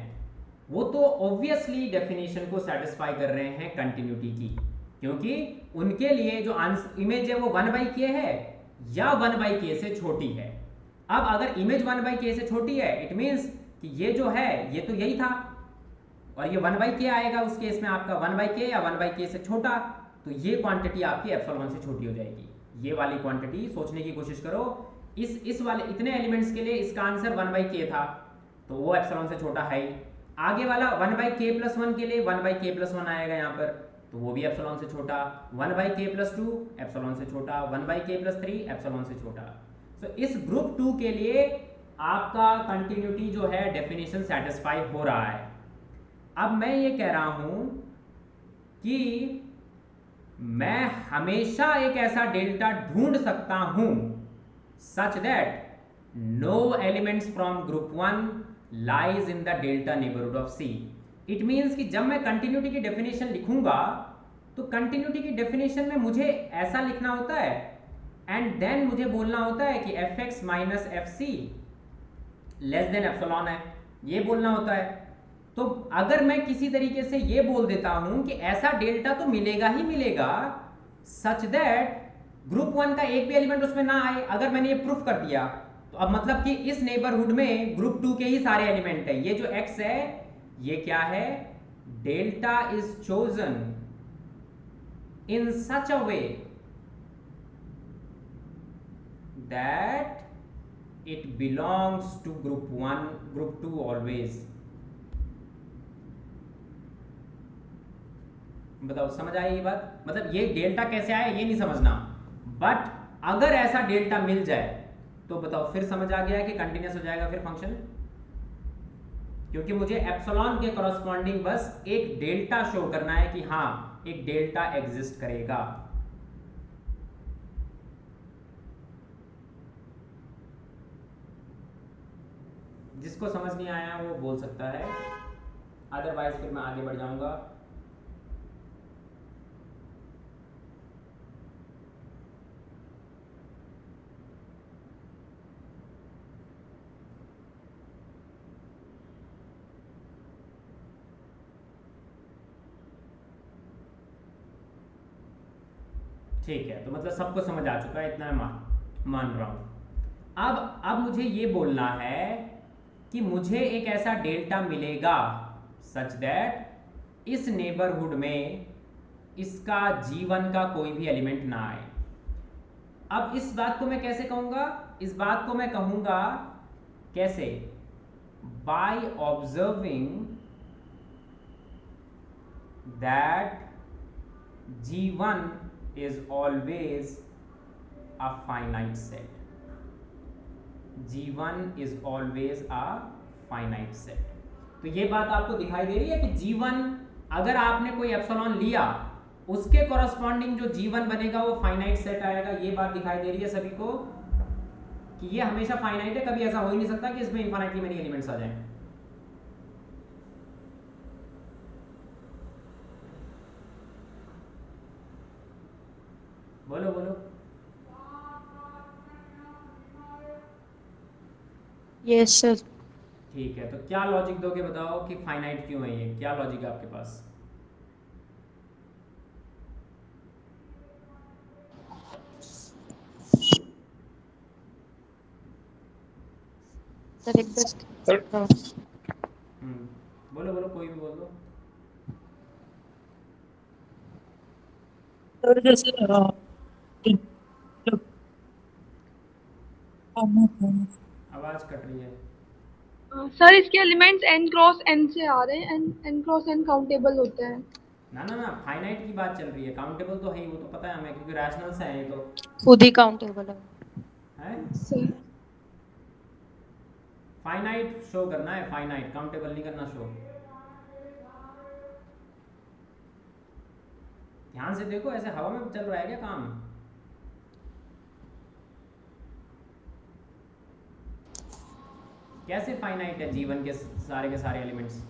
वो तो ऑब्वियसली डेफिनेशन को सेटिस्फाई कर रहे हैं कंटिन्यूटी की, क्योंकि उनके लिए जो इमेज है वो 1/k है या 1/k से छोटी है। अब अगर इमेज 1/k से छोटी है इट मीन्स कि ये जो है ये तो यही था, और ये 1/k आएगा उस केस में आपका 1/k या 1/k से छोटा, तो ये क्वांटिटी आपकी एप्सिलॉन से छोटी हो जाएगी। ये वाली क्वांटिटी सोचने की कोशिश करो, इस वाले इतने एलिमेंट्स के लिए इसका आंसर 1/k था, तो वो एप्सिलॉन से छोटा है ही। आगे वाला 1/k+1 के लिए 1/k+1 आएगा यहाँ पर, तो वो भी एप्सिलॉन से छोटा, 1/k+2 एप्सिलॉन से छोटा, 1/k+3 एप्सिलॉन से छोटा। सो इस ग्रुप 2 के लिए आपका कंटिन्यूटी जो है डेफिनेशन सेटिस्फाई हो रहा है। अब मैं ये कह रहा हूं कि मैं हमेशा एक ऐसा डेल्टा ढूंढ सकता हूं such that no elements from group 1 lies in the delta neighborhood of C. It means कि जब मैं कंटिन्यूटी की डेफिनेशन लिखूंगा तो कंटिन्यूटी की डेफिनेशन में मुझे ऐसा लिखना होता है एंड देन मुझे बोलना होता है कि fx minus fc less than epsilon है, ये बोलना होता है। तो अगर मैं किसी तरीके से ये बोल देता हूं कि ऐसा डेल्टा तो मिलेगा ही मिलेगा सच दैट ग्रुप 1 का एक भी एलिमेंट उसमें ना आए, अगर मैंने ये प्रूफ कर दिया तो अब मतलब कि इस नेबरहुड में ग्रुप 2 के ही सारे एलिमेंट है। ये जो x है ये क्या है, delta is chosen in such a way that it belongs to group 1, group 2 always. बताओ समझ आई ये बात? मतलब ये डेल्टा कैसे आया ये नहीं समझना, बट अगर ऐसा डेल्टा मिल जाए तो बताओ फिर समझ आ गया है कि कंटिन्यूस हो जाएगा फिर फंक्शन, क्योंकि मुझे एप्सिलॉन के कॉरस्पॉन्डिंग बस एक डेल्टा शो करना है कि हाँ एक डेल्टा एग्जिस्ट करेगा। जिसको समझ नहीं आया वो बोल सकता है, अदरवाइज फिर मैं आगे बढ़ जाऊंगा। ठीक है, तो मतलब सबको समझ आ चुका है, इतना मैं मान रहा हूं। अब मुझे ये बोलना है कि मुझे एक ऐसा डेल्टा मिलेगा सच दैट इस नेबरहुड में इसका G1 का कोई भी एलिमेंट ना आए। अब इस बात को मैं कैसे कहूंगा, इस बात को मैं कहूंगा कैसे, by observing that G1 is always a finite set. G1 is always a finite set. तो ये बात आपको दिखाई दे रही है कि G1 अगर आपने कोई एप्सिलॉन लिया उसके कॉरस्पॉन्डिंग जो G1 बनेगा वो फाइनाइट सेट आएगा। ये बात दिखाई दे रही है सभी को कि ये हमेशा फाइनाइट है, कभी ऐसा हो ही नहीं सकता कि इसमें इनफाइनाइटली मेनी एलिमेंट्स आ जाएं। बोलो बोलो। Yes sir. ठीक है, तो क्या लॉजिक दोगे बताओ कि फाइनाइट क्यों है, ये क्या लॉजिक है आपके पास? सर एक बस बोलो बोलो, कोई भी बोल दो। सर जैसे आवाज कट रही है। सर इसके एलिमेंट्स n क्रॉस n से आ रहे हैं, n क्रॉस n काउंटेबल होते हैं। ना ना ना, फाइनाइट की बात चल रही है, काउंटेबल तो है ही, वो तो पता है हमें क्योंकि रैशनल से है ये तो खुद ही काउंटेबल है। सही। फाइनाइट शो करना है, फाइनाइट, काउंटेबल नहीं करना शो। ध्यान से देखो, ऐसे हवा में चल रहा है क्या काम? कैसे फाइनाइट है जीवन के सारे एलिमेंट्स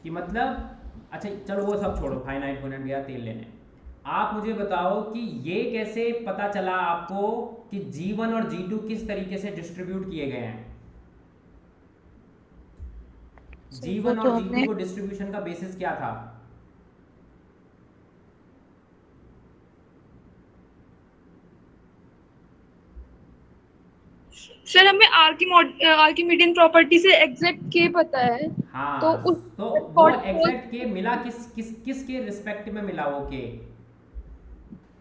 कि मतलब, अच्छा चलो वो सब छोड़ो, फाइनाइट फाइनाइट गया तेल लेने। आप मुझे बताओ कि ये कैसे पता चला आपको कि G1 और G2 किस तरीके से डिस्ट्रीब्यूट किए गए हैं? सर वो G1 तो और हमने G2 को डिस्ट्रीब्यूशन का बेसिस क्या था? सर हमें आर्किमिडियन प्रॉपर्टी से एग्जैक्ट के पता है, तो हाँ, उस तो वो अकॉर्डिंग एग्जैक्ट के मिला किसके रिस्पेक्ट में मिला वो के?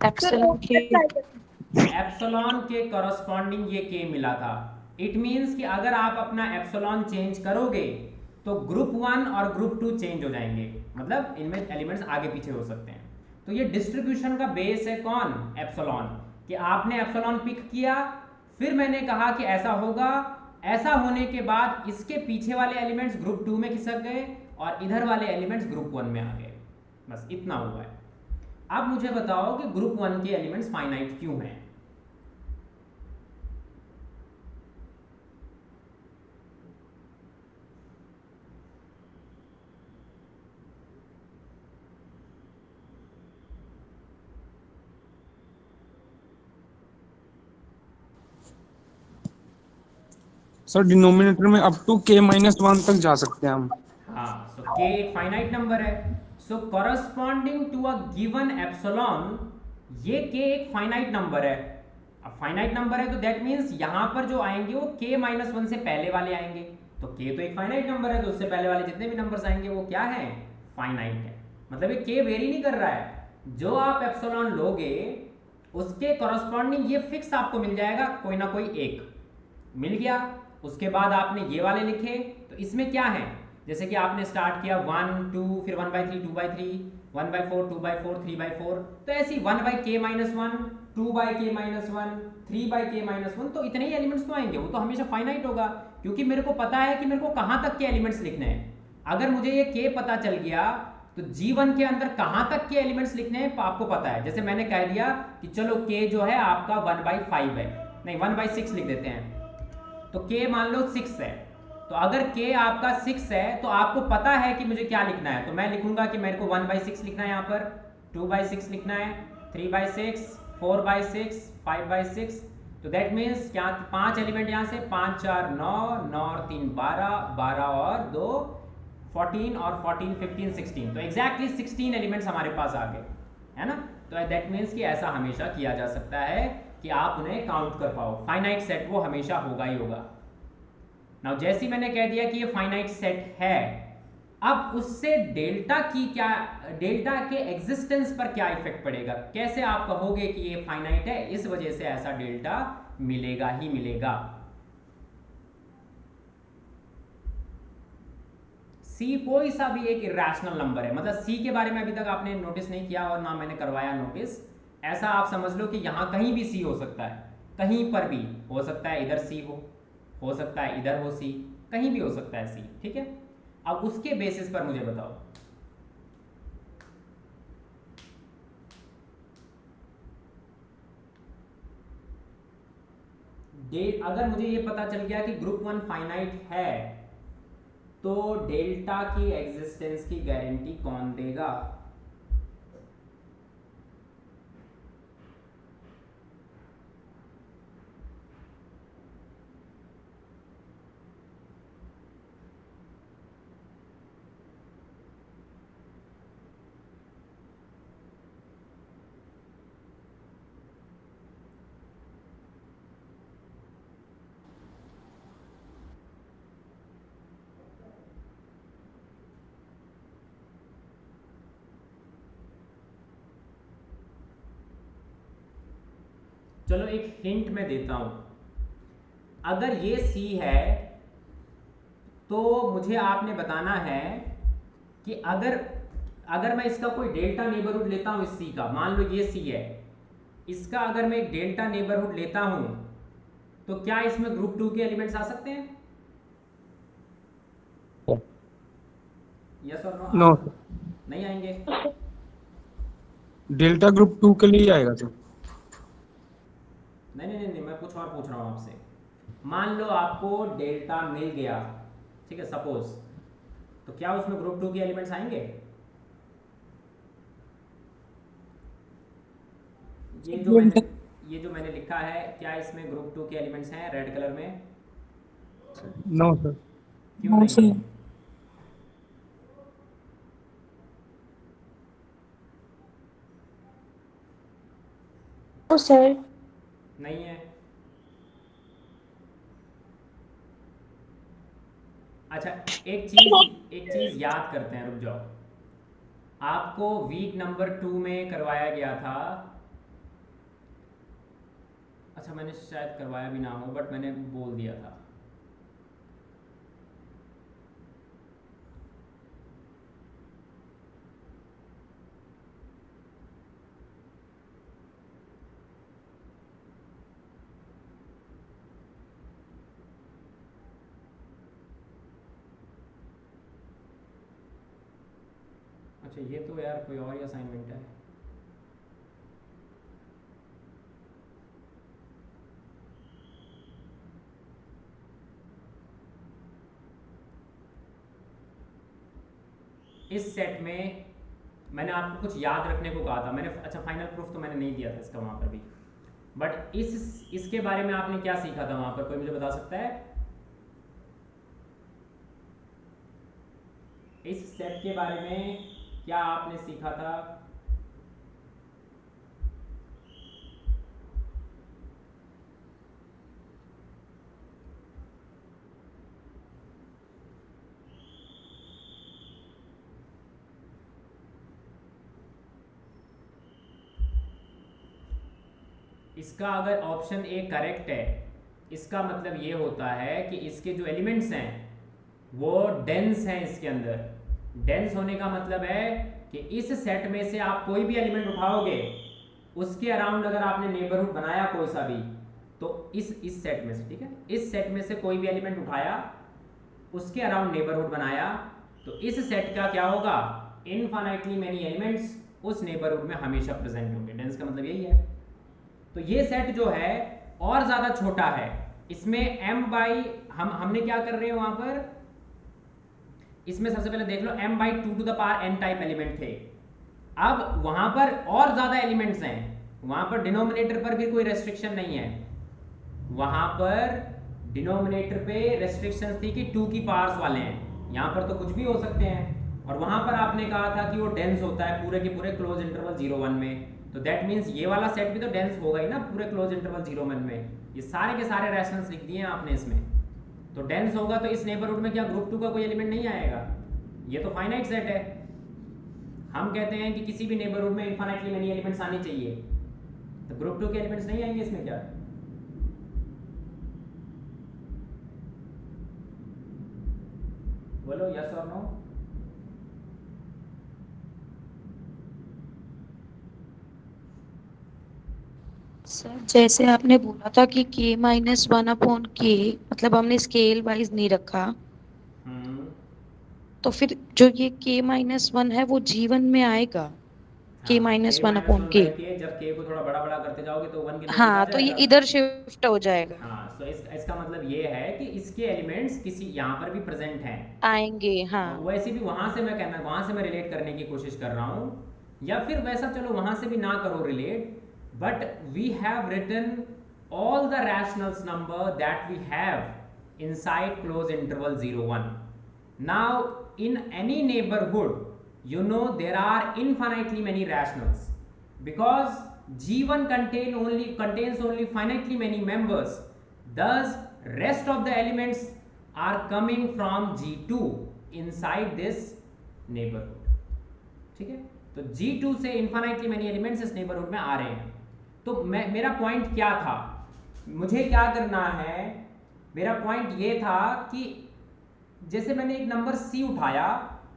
सर एप्सिलॉन के एप्सिलॉन के करस्पॉन्डिंग ये के मिला था। इट मीन्स कि अगर आप अपना एप्सिलॉन चेंज करोगे तो ग्रुप 1 और ग्रुप 2 चेंज हो जाएंगे, मतलब इनमें एलिमेंट्स आगे पीछे हो सकते हैं। तो ये डिस्ट्रीब्यूशन का बेस है कौन? एप्सिलॉन। कि आपने एप्सिलॉन पिक किया, फिर मैंने कहा कि ऐसा होगा, ऐसा होने के बाद इसके पीछे वाले एलिमेंट्स ग्रुप 2 में खिसक गए और इधर वाले एलिमेंट्स ग्रुप 1 में आ गए, बस इतना हुआ है। अब मुझे बताओ कि ग्रुप 1 के एलिमेंट्स फाइनाइट क्यों हैं? सर डिनोमिनेटर में अप टू k-1 तक जा सकते हैं हम। हाँ, सो k एक फाइनाइट नंबर है। So corresponding to a given epsilon, ये k एक फाइनाइट नंबर है। अब फाइनाइट नंबर है तो दैट मीन्स यहां पर जो आएंगे वो k-1 से पहले वाले आएंगे। तो k तो एक फाइनाइट नंबर है, तो उससे पहले वाले जितने भी नंबर्स आएंगे वो क्या है? फाइनाइट है। मतलब ये k वेरी नहीं कर रहा है। जो आप एप्सिलॉन लोगे उसके कॉरस्पॉन्डिंग ये फिक्स आपको मिल जाएगा, कोई ना कोई एक मिल गया। उसके बाद आपने ये वाले लिखे, तो इसमें क्या है, जैसे कि आपने स्टार्ट किया 1 2, फिर 1/3 2/3, 1/4 2/4 3/4, तो ऐसी 1/k-1, 2/k-1, 3/k-1, तो इतने ही एलिमेंट्स तो आएंगे। वो तो हमेशा फाइनाइट होगा, क्योंकि मेरे को पता है कि मेरे को कहाँ तक के एलिमेंट्स लिखने हैं। अगर मुझे ये k पता चल गया तो G1 के अंदर कहाँ तक के एलिमेंट्स लिखने हैं आपको पता है। जैसे मैंने कह दिया कि चलो k जो है आपका 1/5 है, नहीं 1/6 लिख देते हैं, तो k मान लो 6 है। तो अगर k आपका 6 है तो आपको पता है कि मुझे क्या लिखना है, तो मैं लिखूंगा कि मेरे को 1/6 लिखना है, यहाँ पर 2/6 लिखना है, 3/6, 4/6, 5/6। तो दैट मीन्स क्या, 5 एलिमेंट यहाँ से, 5 4 9, 9 और 3 12, 12 और 2 14, और 14 15 16, तो एग्जैक्टली 16 एलिमेंट्स हमारे पास आ गए, है ना। तो दैट मीन्स कि ऐसा हमेशा किया जा सकता है कि आप उन्हें काउंट कर पाओ। फाइनाइट सेट वो हमेशा होगा ही होगा। नाउ जैसे मैंने कह दिया कि ये फाइनाइट सेट है, अब उससे डेल्टा की क्या, डेल्टा के एग्जिस्टेंस पर क्या इफेक्ट पड़ेगा, कैसे आप कहोगे कि ये फाइनाइट है, इस वजह से ऐसा डेल्टा मिलेगा ही मिलेगा। C कोई सा भी एक इरेशनल नंबर है, मतलब C के बारे में अभी तक आपने नोटिस नहीं किया और ना मैंने करवाया नोटिस। ऐसा आप समझ लो कि यहाँ कहीं भी C हो सकता है, कहीं पर भी हो सकता है, इधर C हो सकता है, इधर हो C, कहीं भी हो सकता है C, ठीक है। अब उसके बेसिस पर मुझे बताओ, अगर मुझे ये पता चल गया कि ग्रुप 1 फाइनाइट है, तो डेल्टा की एग्जिस्टेंस की गारंटी कौन देगा? चलो एक हिंट मैं देता हूं, अगर ये C है तो मुझे आपने बताना है कि अगर मैं इसका कोई डेल्टा नेबरहुड लेता हूं इस C का, मान लो ये C है, इसका अगर मैं एक डेल्टा नेबरहुड लेता हूं तो क्या इसमें ग्रुप 2 के एलिमेंट्स आ सकते हैं? यस और नो? नो, नहीं आएंगे। डेल्टा ग्रुप 2 के लिए आएगा सर। नहीं, मैं कुछ और पूछ रहा हूं आपसे। मान लो आपको डेल्टा मिल गया, ठीक है, सपोज, तो क्या उसमें ग्रुप 2 के एलिमेंट्स आएंगे? ये जो मैंने लिखा है, क्या इसमें ग्रुप 2 के एलिमेंट्स हैं रेड कलर में? No sir. क्यों नो नहीं सर। है? तो सर नहीं है। अच्छा, एक चीज याद करते हैं, रुक जाओ। आपको वीक नंबर 2 में करवाया गया था, अच्छा मैंने शायद करवाया भी ना हो, बट मैंने बोल दिया था। अच्छा, ये तो यार कोई और ही असाइनमेंट है। इस सेट में मैंने आपको कुछ याद रखने को कहा था, मैंने, अच्छा फाइनल प्रूफ तो मैंने नहीं दिया था इसका वहाँ पर भी, बट इसके बारे में आपने क्या सीखा था वहाँ पर, कोई मुझे बता सकता है? इस सेट के बारे में क्या आपने सीखा था? इसका अगर ऑप्शन ए करेक्ट है, इसका मतलब ये होता है कि इसके जो एलिमेंट्स हैं वो डेंस हैं इसके अंदर। डेंस होने का मतलब है कि इस सेट में से आप कोई भी एलिमेंट उठाओगे, उसके अराउंड अगर आपने नेबरहुड बनाया कोई सा भी, तो इस सेट में से, ठीक है, इस सेट में से कोई भी एलिमेंट उठाया, उसके अराउंड नेबरहुड बनाया, तो इस सेट का क्या होगा? इनफाइनाइटली मेनी एलिमेंट्स उस नेबरहुड में हमेशा प्रेजेंट होंगे। डेंस का मतलब यही है। तो ये सेट जो है और ज़्यादा छोटा है, इसमें m बाई हमने क्या कर रहे हैं वहाँ पर, इसमें सबसे पहले देख लो m/2 to the power n type element थे। अब वहाँ पर और ज़्यादा एलिमेंट्स हैं, वहाँ पर डिनोमिनेटर पर भी कोई रेस्ट्रिक्शन नहीं है। वहाँ पर डिनोमिनेटर पे रेस्ट्रिक्शन थी कि 2 की पावर्स वाले हैं, यहाँ पर तो कुछ भी हो सकते हैं। और वहाँ पर आपने कहा था कि वो डेंस होता है पूरे के पूरे क्लोज इंटरवल 0-1 में, तो दैट मीन्स ये वाला सेट भी तो डेंस होगा ही ना पूरे क्लोज इंटरवल 0-1 में। ये सारे के सारे रैशनल्स लिख दिए हैं आपने इसमें, तो डेंस होगा तो इस नेबरहुड में क्या ग्रुप 2 का कोई एलिमेंट नहीं आएगा? ये तो फाइनाइट सेट है। हम कहते हैं कि किसी भी नेबरहुड में इनफाइनाइटली मेनी एलिमेंट्स आने चाहिए, तो ग्रुप 2 के एलिमेंट्स नहीं आएंगे इसमें क्या? बोलो यस और नो। सर जैसे आपने बोला था कि k-1/k, मतलब हमने स्केल वाइज नहीं रखा, तो फिर जो ये k-1 है वो जीवन में आएगा k-1/k। जब k को थोड़ा बड़ा बड़ा करते जाओगे तो 1 के नज़दीक आ हाँ, तो ये जाएगा। इधर शिफ्ट हो जाएगा, हाँ, तो इसका मतलब ये है कि इसके एलिमेंट्स किसी यहाँ पर भी प्रेजेंट हैं। आएंगे। हाँ, वैसे भी वहाँ से मैं कहना, वहाँ से मैं रिलेट करने की कोशिश कर रहा हूँ, या फिर वैसा चलो वहाँ से भी ना करो relate, but we have written all the rationals number that we have inside close interval 0-1. Now in any neighborhood, you know there are infinitely many rationals, because G1 contains only finitely many members, thus rest of the elements are coming from G2 inside this neighborhood. ठीक है, तो G2 से infinitely many elements इस neighborhood में आ रहे हैं। तो मेरा पॉइंट क्या था, मुझे क्या करना है, मेरा पॉइंट ये था कि जैसे मैंने एक नंबर C उठाया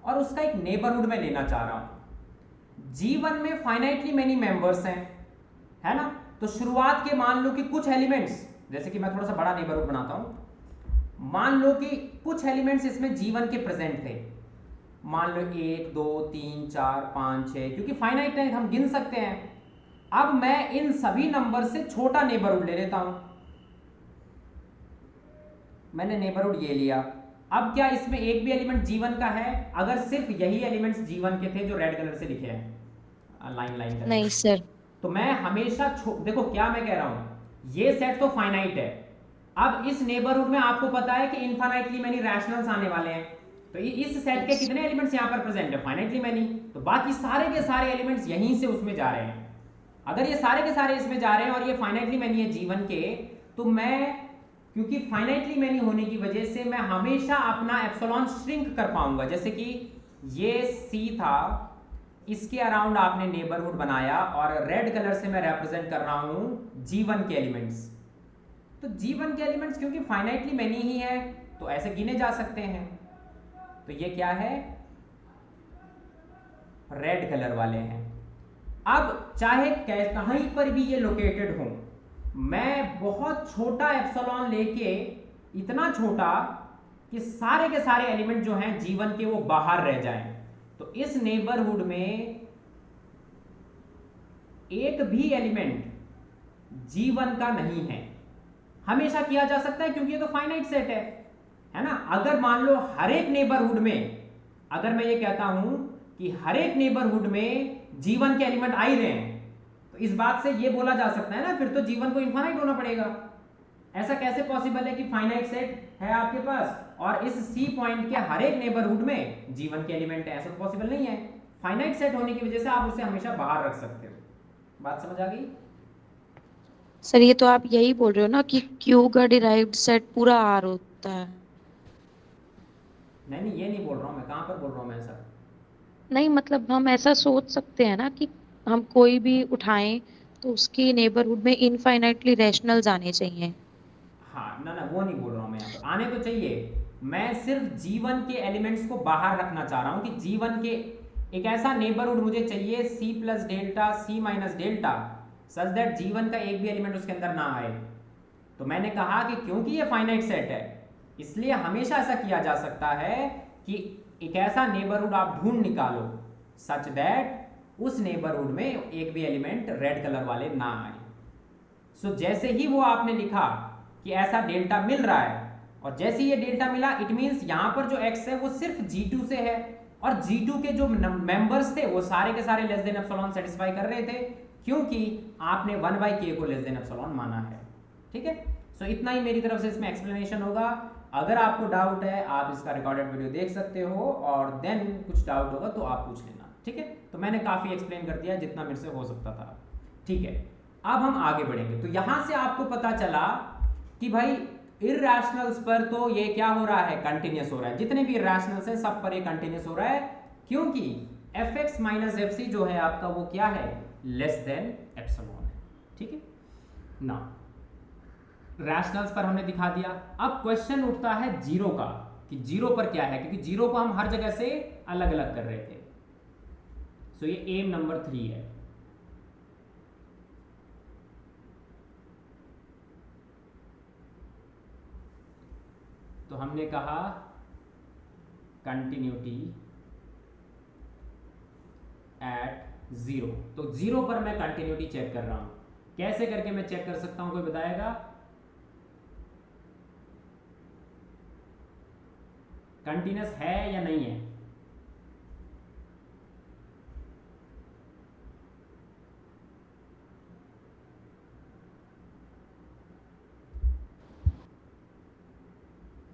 और उसका एक नेबरहुड में लेना चाह रहा हूं। G1 में फाइनाइटली मेनी मेंबर्स हैं, है ना, तो शुरुआत के मान लो कि कुछ एलिमेंट्स, जैसे कि मैं थोड़ा सा बड़ा नेबरहुड बनाता हूं, मान लो कि कुछ एलिमेंट्स इसमें G1 के प्रेजेंट थे, मान लो 1 2 3 4 5 6, क्योंकि फाइनाइट है हम गिन सकते हैं। अब मैं इन सभी नंबर से छोटा नेबरहुड ले लेता हूं, मैंने नेबरहुड ये लिया। अब क्या इसमें एक भी एलिमेंट G1 का है? अगर सिर्फ यही एलिमेंट्स G1 के थे जो रेड कलर से लिखे हैं लाइन लाइन करके, नहीं सर। तो मैं हमेशा देखो क्या मैं कह रहा हूं, ये सेट तो फाइनाइट है। अब इस नेबरहुड में आपको पता है कि इनफाइनाइटली मैनी रैशनल्स आने वाले हैं, तो इस सेट के कितने एलिमेंट्स यहां पर प्रेजेंट है? Finitely many. तो बाकी सारे के सारे एलिमेंट्स यहीं से उसमें जा रहे हैं। अगर ये सारे के सारे इसमें जा रहे हैं और ये फाइनाइटली मैनी है G1 के, तो मैं क्योंकि फाइनाइटली मैनी होने की वजह से मैं हमेशा अपना एप्सिलॉन श्रिंक कर पाऊंगा। जैसे कि ये C था, इसके अराउंड आपने नेबरहुड बनाया और रेड कलर से मैं रिप्रेजेंट कर रहा हूं G1 के एलिमेंट्स। तो G1 के एलिमेंट्स क्योंकि फाइनाइटली मैनी ही है तो ऐसे गिने जा सकते हैं। तो ये क्या है? रेड कलर वाले हैं। अब चाहे कहीं पर भी ये लोकेटेड हो, मैं बहुत छोटा एप्सिलॉन लेके, इतना छोटा कि सारे के सारे एलिमेंट जो हैं G1 के वो बाहर रह जाएं, तो इस नेबरहुड में एक भी एलिमेंट G1 का नहीं है। हमेशा किया जा सकता है क्योंकि ये तो फाइनाइट सेट है ना। अगर मान लो हर एक नेबरहुड में, अगर मैं ये कहता हूं कि हर एक नेबरहुड में G1 के एलिमेंट आ ही रहे हैं, तो इस बात से ये बोला जा सकता है ना, फिर तो G1 को इनफाइनाइट होना पड़ेगा। ऐसा कैसे पॉसिबल है कि फाइनाइट सेट है आपके पास और इस C पॉइंट के हर एक नेबरहुड में G1 के एलिमेंट है? ऐसा तो पॉसिबल नहीं है। फाइनाइट सेट होने की वजह से आप उसे हमेशा बाहर रख सकते हो। बात समझ आ गई? सर ये तो आप यही बोल रहे हो ना कि Q का डिराइव्ड सेट पूरा R होता है? नहीं ये नहीं बोल रहा हूं मैं। कहां पर बोल रहा हूं मैं ऐसा? नहीं मतलब हम ऐसा सोच सकते हैं ना कि हम कोई भी उठाएं तो उसकी नेबरहुड में इनफाइनाइटली रैशनल्स आने चाहिए। हाँ ना वो नहीं बोल रहा हूं मैं। यहाँ पर आने तो चाहिए, मैं सिर्फ G1 के एलिमेंट्स को बाहर रखना चाह रहा हूं कि G1 के एक ऐसा नेबरहुड मुझे चाहिए C plus delta C minus delta, such that G1 का एक भी एलिमेंट उसके अंदर ना आए। तो मैंने कहा कि क्योंकि ये फाइनाइट सेट है, इसलिए हमेशा ऐसा किया जा सकता है कि एक ऐसा नेबरहुड आप ढूंढ निकालो सच दैट उस नेबरहुड में एक भी एलिमेंट रेड कलर वाले ना आए। सो जैसे ही वो आपने लिखा कि ऐसा डेल्टा मिल रहा है, और जैसे ही ये डेल्टा मिला, इट मींस यहां पर जो x है वो सिर्फ G2 से है, और G2 के जो मेंबर्स थे वो सारे के सारे लेस देन एप्सिलॉन सेटिस्फाई कर रहे थे, क्योंकि आपने 1/k को लेस देन एप्सिलॉन माना है। ठीक है, सो इतना ही मेरी तरफ से इसमें एक्सप्लेनेशन होगा। अगर आपको डाउट है आप इसका रिकॉर्डेड वीडियो देख सकते हो, और देन कुछ डाउट होगा तो आप पूछ लेना। ठीक है, तो मैंने काफ़ी एक्सप्लेन कर दिया जितना मेरे से हो सकता था। ठीक है, अब हम आगे बढ़ेंगे। तो यहां से आपको पता चला कि भाई इरैशनल्स पर तो ये क्या हो रहा है? कंटिन्यूस हो रहा है। जितने भी इरैशनल्स हैं सब पर ये कंटिन्यूस हो रहा है, क्योंकि fx माइनस एफ जो है आपका वो क्या है? लेस देन एप्सिलॉन है। ठीक है ना, रैशनल्स पर हमने दिखा दिया। अब क्वेश्चन उठता है जीरो का, कि जीरो पर क्या है, क्योंकि जीरो को हम हर जगह से अलग अलग कर रहे थे। सो ये एम नंबर 3 है। तो हमने कहा कंटिन्यूटी एट जीरो, तो जीरो पर मैं कंटिन्यूटी चेक कर रहा हूं। कैसे करके मैं चेक कर सकता हूं, कोई बताएगा? कंटिन्यूस है या नहीं है?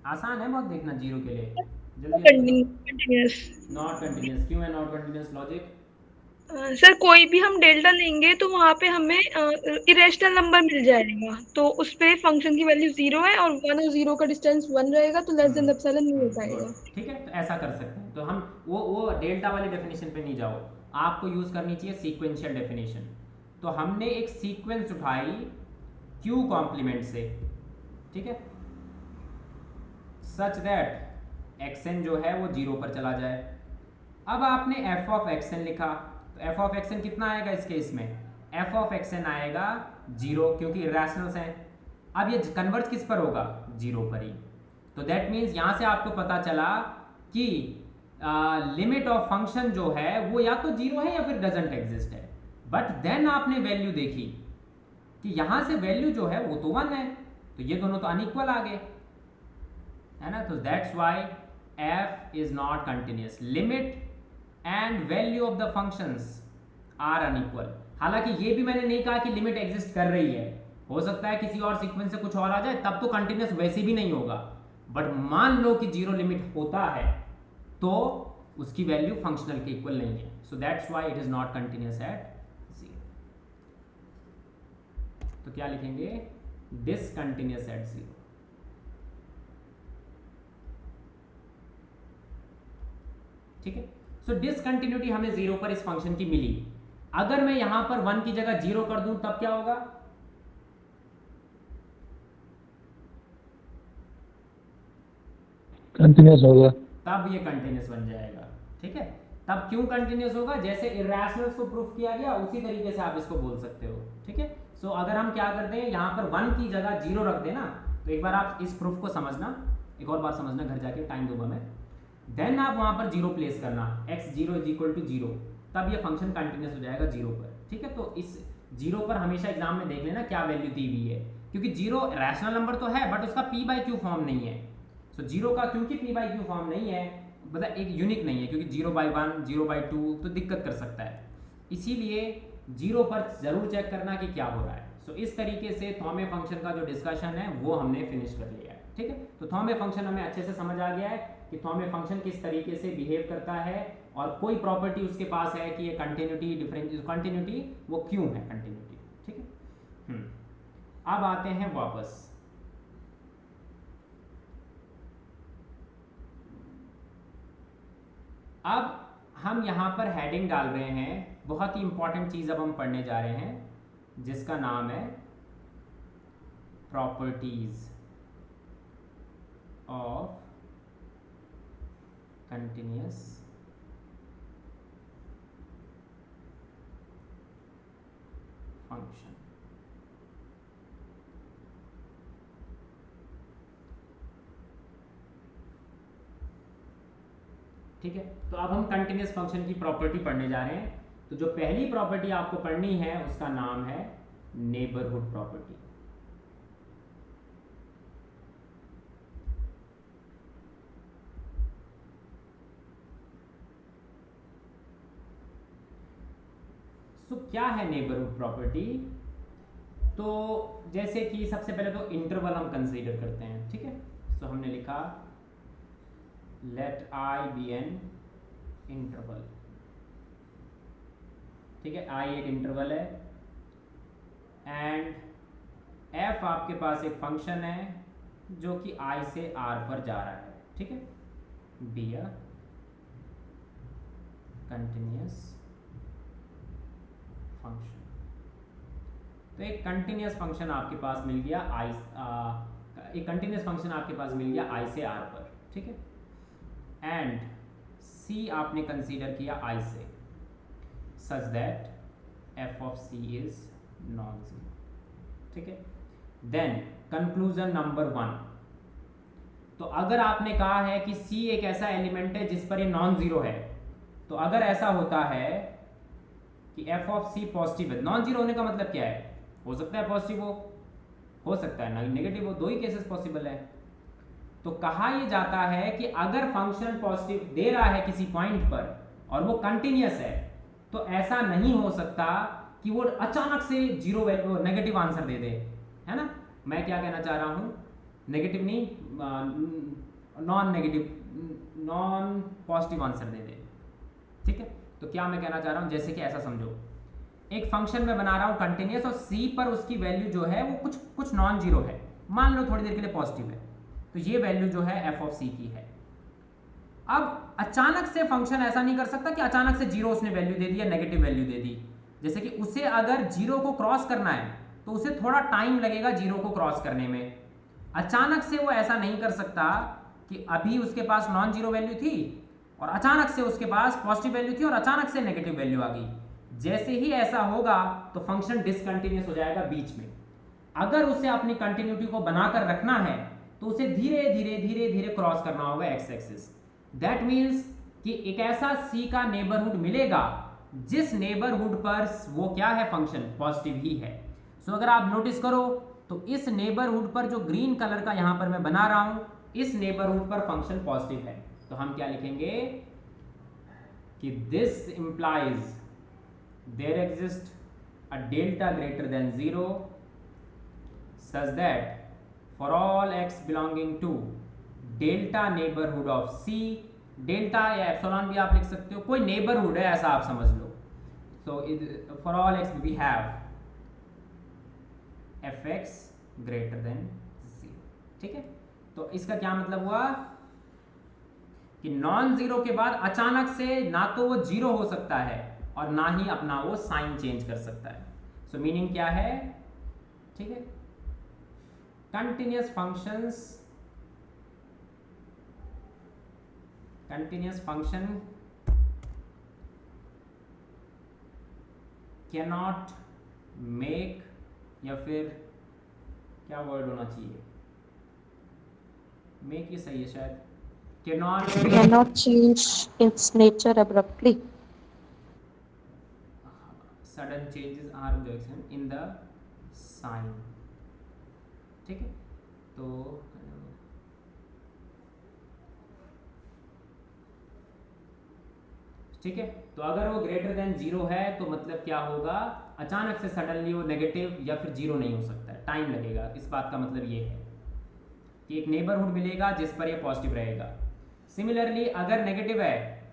आसान है बहुत देखना जीरो के लिए। जल्दी कंटिन्यूस। Not continuous. क्यों है नॉट कंटिन्यूस? लॉजिक सर कोई भी हम डेल्टा लेंगे तो वहां पे हमें इरेशनल नंबर मिल जाएगा, तो उस पे फंक्शन की वैल्यू 0 है और 1 और 0 का डिस्टेंस 1 रहेगा, तो लेस देन एप्सिलॉन नहीं हो पाएगा। ठीक है, तो ऐसा कर सकते हैं। तो हम वो डेल्टा वाली डेफिनेशन पे नहीं जाओ, आपको यूज करनी चाहिए सीक्वेंशियल डेफिनेशन। तो हमने एक सीक्वेंस उठाई क्यू कॉम्प्लीमेंट से, ठीक है, सच दैट एक्सएन जो है वो 0 पर चला जाए। अब आपने एफ ऑफ एक्सएन लिखा, तो एफ ऑफ एक्सएन कितना आएगा इस केस में? एफ ऑफ एक्सएन आएगा 0, क्योंकि इरेशनल्स हैं। अब ये कन्वर्ज किस पर होगा? 0 पर ही। तो दैट मीन्स यहाँ से आपको पता चला कि लिमिट ऑफ फंक्शन जो है वो या तो 0 है या फिर डजंट एग्जिस्ट है। बट देन आपने वैल्यू देखी कि यहाँ से वैल्यू जो है वो तो 1 है, तो ये दोनों तो अनइक्वल आ गए। है ना। तो that's why f is not continuous. Limit and value of the functions are unequal. हालांकि ये भी मैंने नहीं कहा कि लिमिट एग्जिस्ट कर रही है, हो सकता है किसी और सीक्वेंस से कुछ और आ जाए, तब तो कंटिन्यूस वैसे भी नहीं होगा। बट मान लो कि जीरो लिमिट होता है तो उसकी वैल्यू फंक्शनल के इक्वल नहीं है। So that's why it is not continuous at zero. तो क्या लिखेंगे? Discontinuous at zero. ठीक है। सो डिसकंटिन्यूटी हमें जीरो पर इस फंक्शन की मिली। अगर मैं यहां पर 1 की जगह 0 कर दूं तब क्या होगा? कंटिन्यूस होगा। तब ये कंटिन्यूस बन जाएगा। ठीक है। तब क्यों कंटिन्यूस होगा? जैसे इरेशनल्स को प्रूफ किया गया उसी तरीके से आप इसको बोल सकते हो। ठीक है। सो अगर हम क्या करते हैं, यहां पर 1 की जगह 0 रख देना, तो एक बार आप इस प्रूफ को समझना, एक और बार समझना, घर जाके टाइम दूंगा मैं। देन आप वहां पर 0 प्लेस करना, x0 = 0, तब ये फंक्शन कंटिन्यूस हो जाएगा 0 पर। ठीक है। तो इस 0 पर हमेशा एग्जाम में देख लेना क्या वैल्यू दी हुई है, क्योंकि 0 रैशनल नंबर तो है बट उसका p/q फॉर्म नहीं है। सो 0 का क्योंकि p/q फॉर्म नहीं है, मतलब एक यूनिक नहीं है, क्योंकि 0/1 0/2 तो दिक्कत कर सकता है। इसीलिए 0 पर जरूर चेक करना कि क्या हो रहा है। सो इस तरीके से थॉमे फंक्शन का जो डिस्कशन है वो हमने फिनिश कर लिया है। ठीक है। तो थॉमे फंक्शन हमें अच्छे से समझ आ गया है कि थॉमे फंक्शन किस तरीके से बिहेव करता है और कोई प्रॉपर्टी उसके पास है कि ये कंटिन्यूटी कंटिन्यूटी वो क्यों है कंटिन्यूटी। ठीक है। अब आते हैं वापस। अब हम यहां पर हेडिंग डाल रहे हैं, बहुत ही इंपॉर्टेंट चीज अब हम पढ़ने जा रहे हैं जिसका नाम है प्रॉपर्टीज ऑफ कंटिन्यूअस फंक्शन। ठीक है। तो अब हम कंटिन्यूअस फंक्शन की प्रॉपर्टी पढ़ने जा रहे हैं। तो जो पहली प्रॉपर्टी आपको पढ़नी है उसका नाम है नेबरहुड प्रॉपर्टी। सो क्या है नेबरहुड प्रॉपर्टी? तो जैसे कि सबसे पहले तो इंटरवल हम कंसीडर करते हैं। ठीक है। सो हमने लिखा let I be an interval। ठीक है। I एक इंटरवल है एंड f आपके पास एक फंक्शन है जो कि I से R पर जा रहा है। ठीक है। be a continuous function। तो एक कंटिन्यूस फंक्शन आपके पास मिल गया एक कंटिन्यूस फंक्शन आपके पास मिल गया I से R पर। ठीक है। एंड c आपने कंसीडर किया I से, such that f of c is non zero. ठीक है। Then conclusion number 1। तो अगर आपने कहा है कि c एक ऐसा एलिमेंट है जिस पर ये नॉन जीरो है, तो अगर ऐसा होता है कि f of c पॉजिटिव है, नॉन जीरो होने का मतलब क्या है? हो सकता है पॉजिटिव हो सकता है नेगेटिव हो, दो ही केसेस पॉसिबल है। तो कहा यह जाता है कि अगर फंक्शन पॉजिटिव दे रहा है किसी पॉइंट पर और वो कंटिन्यूअस है, तो ऐसा नहीं हो सकता कि वो अचानक से जीरो वैल्यू नेगेटिव आंसर दे दे, है ना। मैं क्या कहना चाह रहा हूँ, नेगेटिव नहीं, नॉन पॉजिटिव आंसर दे दे। ठीक है। तो क्या मैं कहना चाह रहा हूँ, जैसे कि ऐसा समझो, एक फंक्शन में बना रहा हूँ कंटिन्यूअस और c पर उसकी वैल्यू जो है वो कुछ नॉन जीरो है, मान लो थोड़ी देर के लिए पॉजिटिव है, तो ये वैल्यू जो है f of c की है। अब अचानक से फंक्शन ऐसा नहीं कर सकता कि अचानक से जीरो उसने वैल्यू दे दी या नेगेटिव वैल्यू दे दी। जैसे कि उसे अगर जीरो को क्रॉस करना है तो उसे थोड़ा टाइम लगेगा जीरो को क्रॉस करने में। अचानक से वो ऐसा नहीं कर सकता कि अभी उसके पास नॉन जीरो वैल्यू थी और अचानक से उसके पास पॉजिटिव वैल्यू थी और अचानक से नेगेटिव वैल्यू आ गई। जैसे ही ऐसा होगा तो फंक्शन डिसकंटिन्यूअस हो जाएगा बीच में। अगर उसे अपनी कंटिन्यूटी को बनाकर रखना है तो उसे धीरे धीरे धीरे धीरे क्रॉस करना होगा एक्स एक्सिस। दैट मीन्स कि एक ऐसा c का नेबरहुड मिलेगा जिस नेबरहुड पर वो क्या है, फंक्शन पॉजिटिव ही है। सो अगर आप नोटिस करो तो इस नेबरहुड पर जो ग्रीन कलर का यहां पर मैं बना रहा हूं इस नेबरहुड पर फंक्शन पॉजिटिव है, तो हम क्या लिखेंगे कि this implies there exist a delta greater than 0 such that for all x belonging to delta neighbourhood of C, delta या एप्सिलॉन भी आप लिख सकते हो, कोई नेबरहुड है ऐसा आप समझ लो। So for all x we have fx greater than 0, ठीक है। तो इसका क्या मतलब हुआ कि नॉन जीरो के बाद अचानक से ना तो वो जीरो हो सकता है और ना ही अपना वो साइन चेंज कर सकता है। सो मीनिंग क्या है, ठीक है, continuous function can not make, या फिर क्या वर्ड होना चाहिए, मेक ही सही है शायद, cannot change its nature abruptly. sudden changes are observed in the sign, ठीक है। तो ठीक है, तो अगर वो ग्रेटर देन 0 है तो मतलब क्या होगा, अचानक से सडनली वो नेगेटिव या फिर 0 नहीं हो सकता है, टाइम लगेगा। इस बात का मतलब ये है कि एक नेबरहुड मिलेगा जिस पर ये पॉजिटिव रहेगा। सिमिलरली अगर नेगेटिव है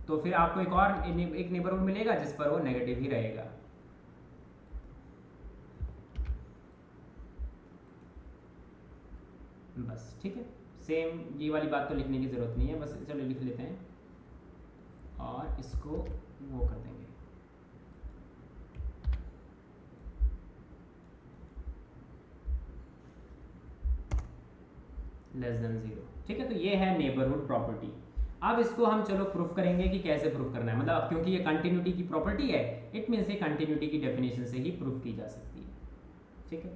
तो फिर आपको एक नेबरहुड मिलेगा जिस पर वो नेगेटिव ही रहेगा। बस ठीक है, सेम ये वाली बात तो लिखने की ज़रूरत नहीं है, बस चलो लिख लेते हैं और इसको वो कर देंगे। लेस देन 0, ठीक है। तो ये है नेबरहुड प्रॉपर्टी। अब इसको हम चलो प्रूफ करेंगे कि कैसे प्रूफ करना है, मतलब क्योंकि ये कंटिन्यूटी की प्रॉपर्टी है, इट मीन्स ये कंटिन्यूटी की डेफिनेशन से ही प्रूफ की जा सकती है, ठीक है।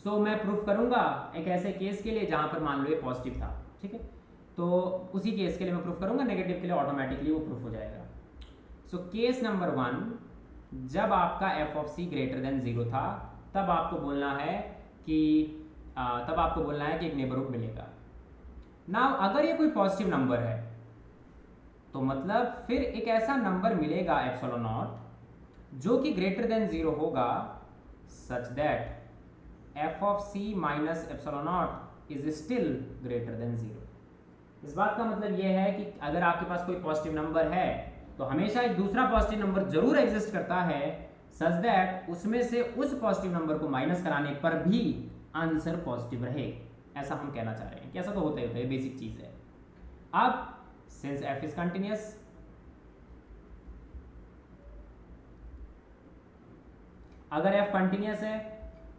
सो मैं प्रूफ करूंगा एक ऐसे केस के लिए जहां पर मान लो ये पॉजिटिव था, ठीक है, तो उसी केस के लिए मैं प्रूफ करूंगा, नेगेटिव के लिए ऑटोमेटिकली वो प्रूफ हो जाएगा। सो केस नंबर 1, जब आपका f of c greater than 0 था तब आपको बोलना है कि एक नेबरहुड मिलेगा। नाउ अगर ये कोई पॉजिटिव नंबर है तो मतलब फिर एक ऐसा नंबर मिलेगा एप्सिलॉन नॉट जो कि ग्रेटर देन 0 होगा such that f of c minus epsilon not is still greater than 0। इस बात का मतलब ये है कि अगर आपके पास कोई पॉजिटिव नंबर है तो हमेशा एक दूसरा पॉजिटिव नंबर जरूर एग्जिस्ट करता है सच दैट उसमें से उस पॉजिटिव नंबर को माइनस कराने पर भी आंसर पॉजिटिव रहे, ऐसा हम कहना चाह रहे हैं कि ऐसा तो होता ही होता है, बेसिक चीज है। अब सिंस एफ इज कंटिन्यूअस, अगर एफ कंटिन्यूअस है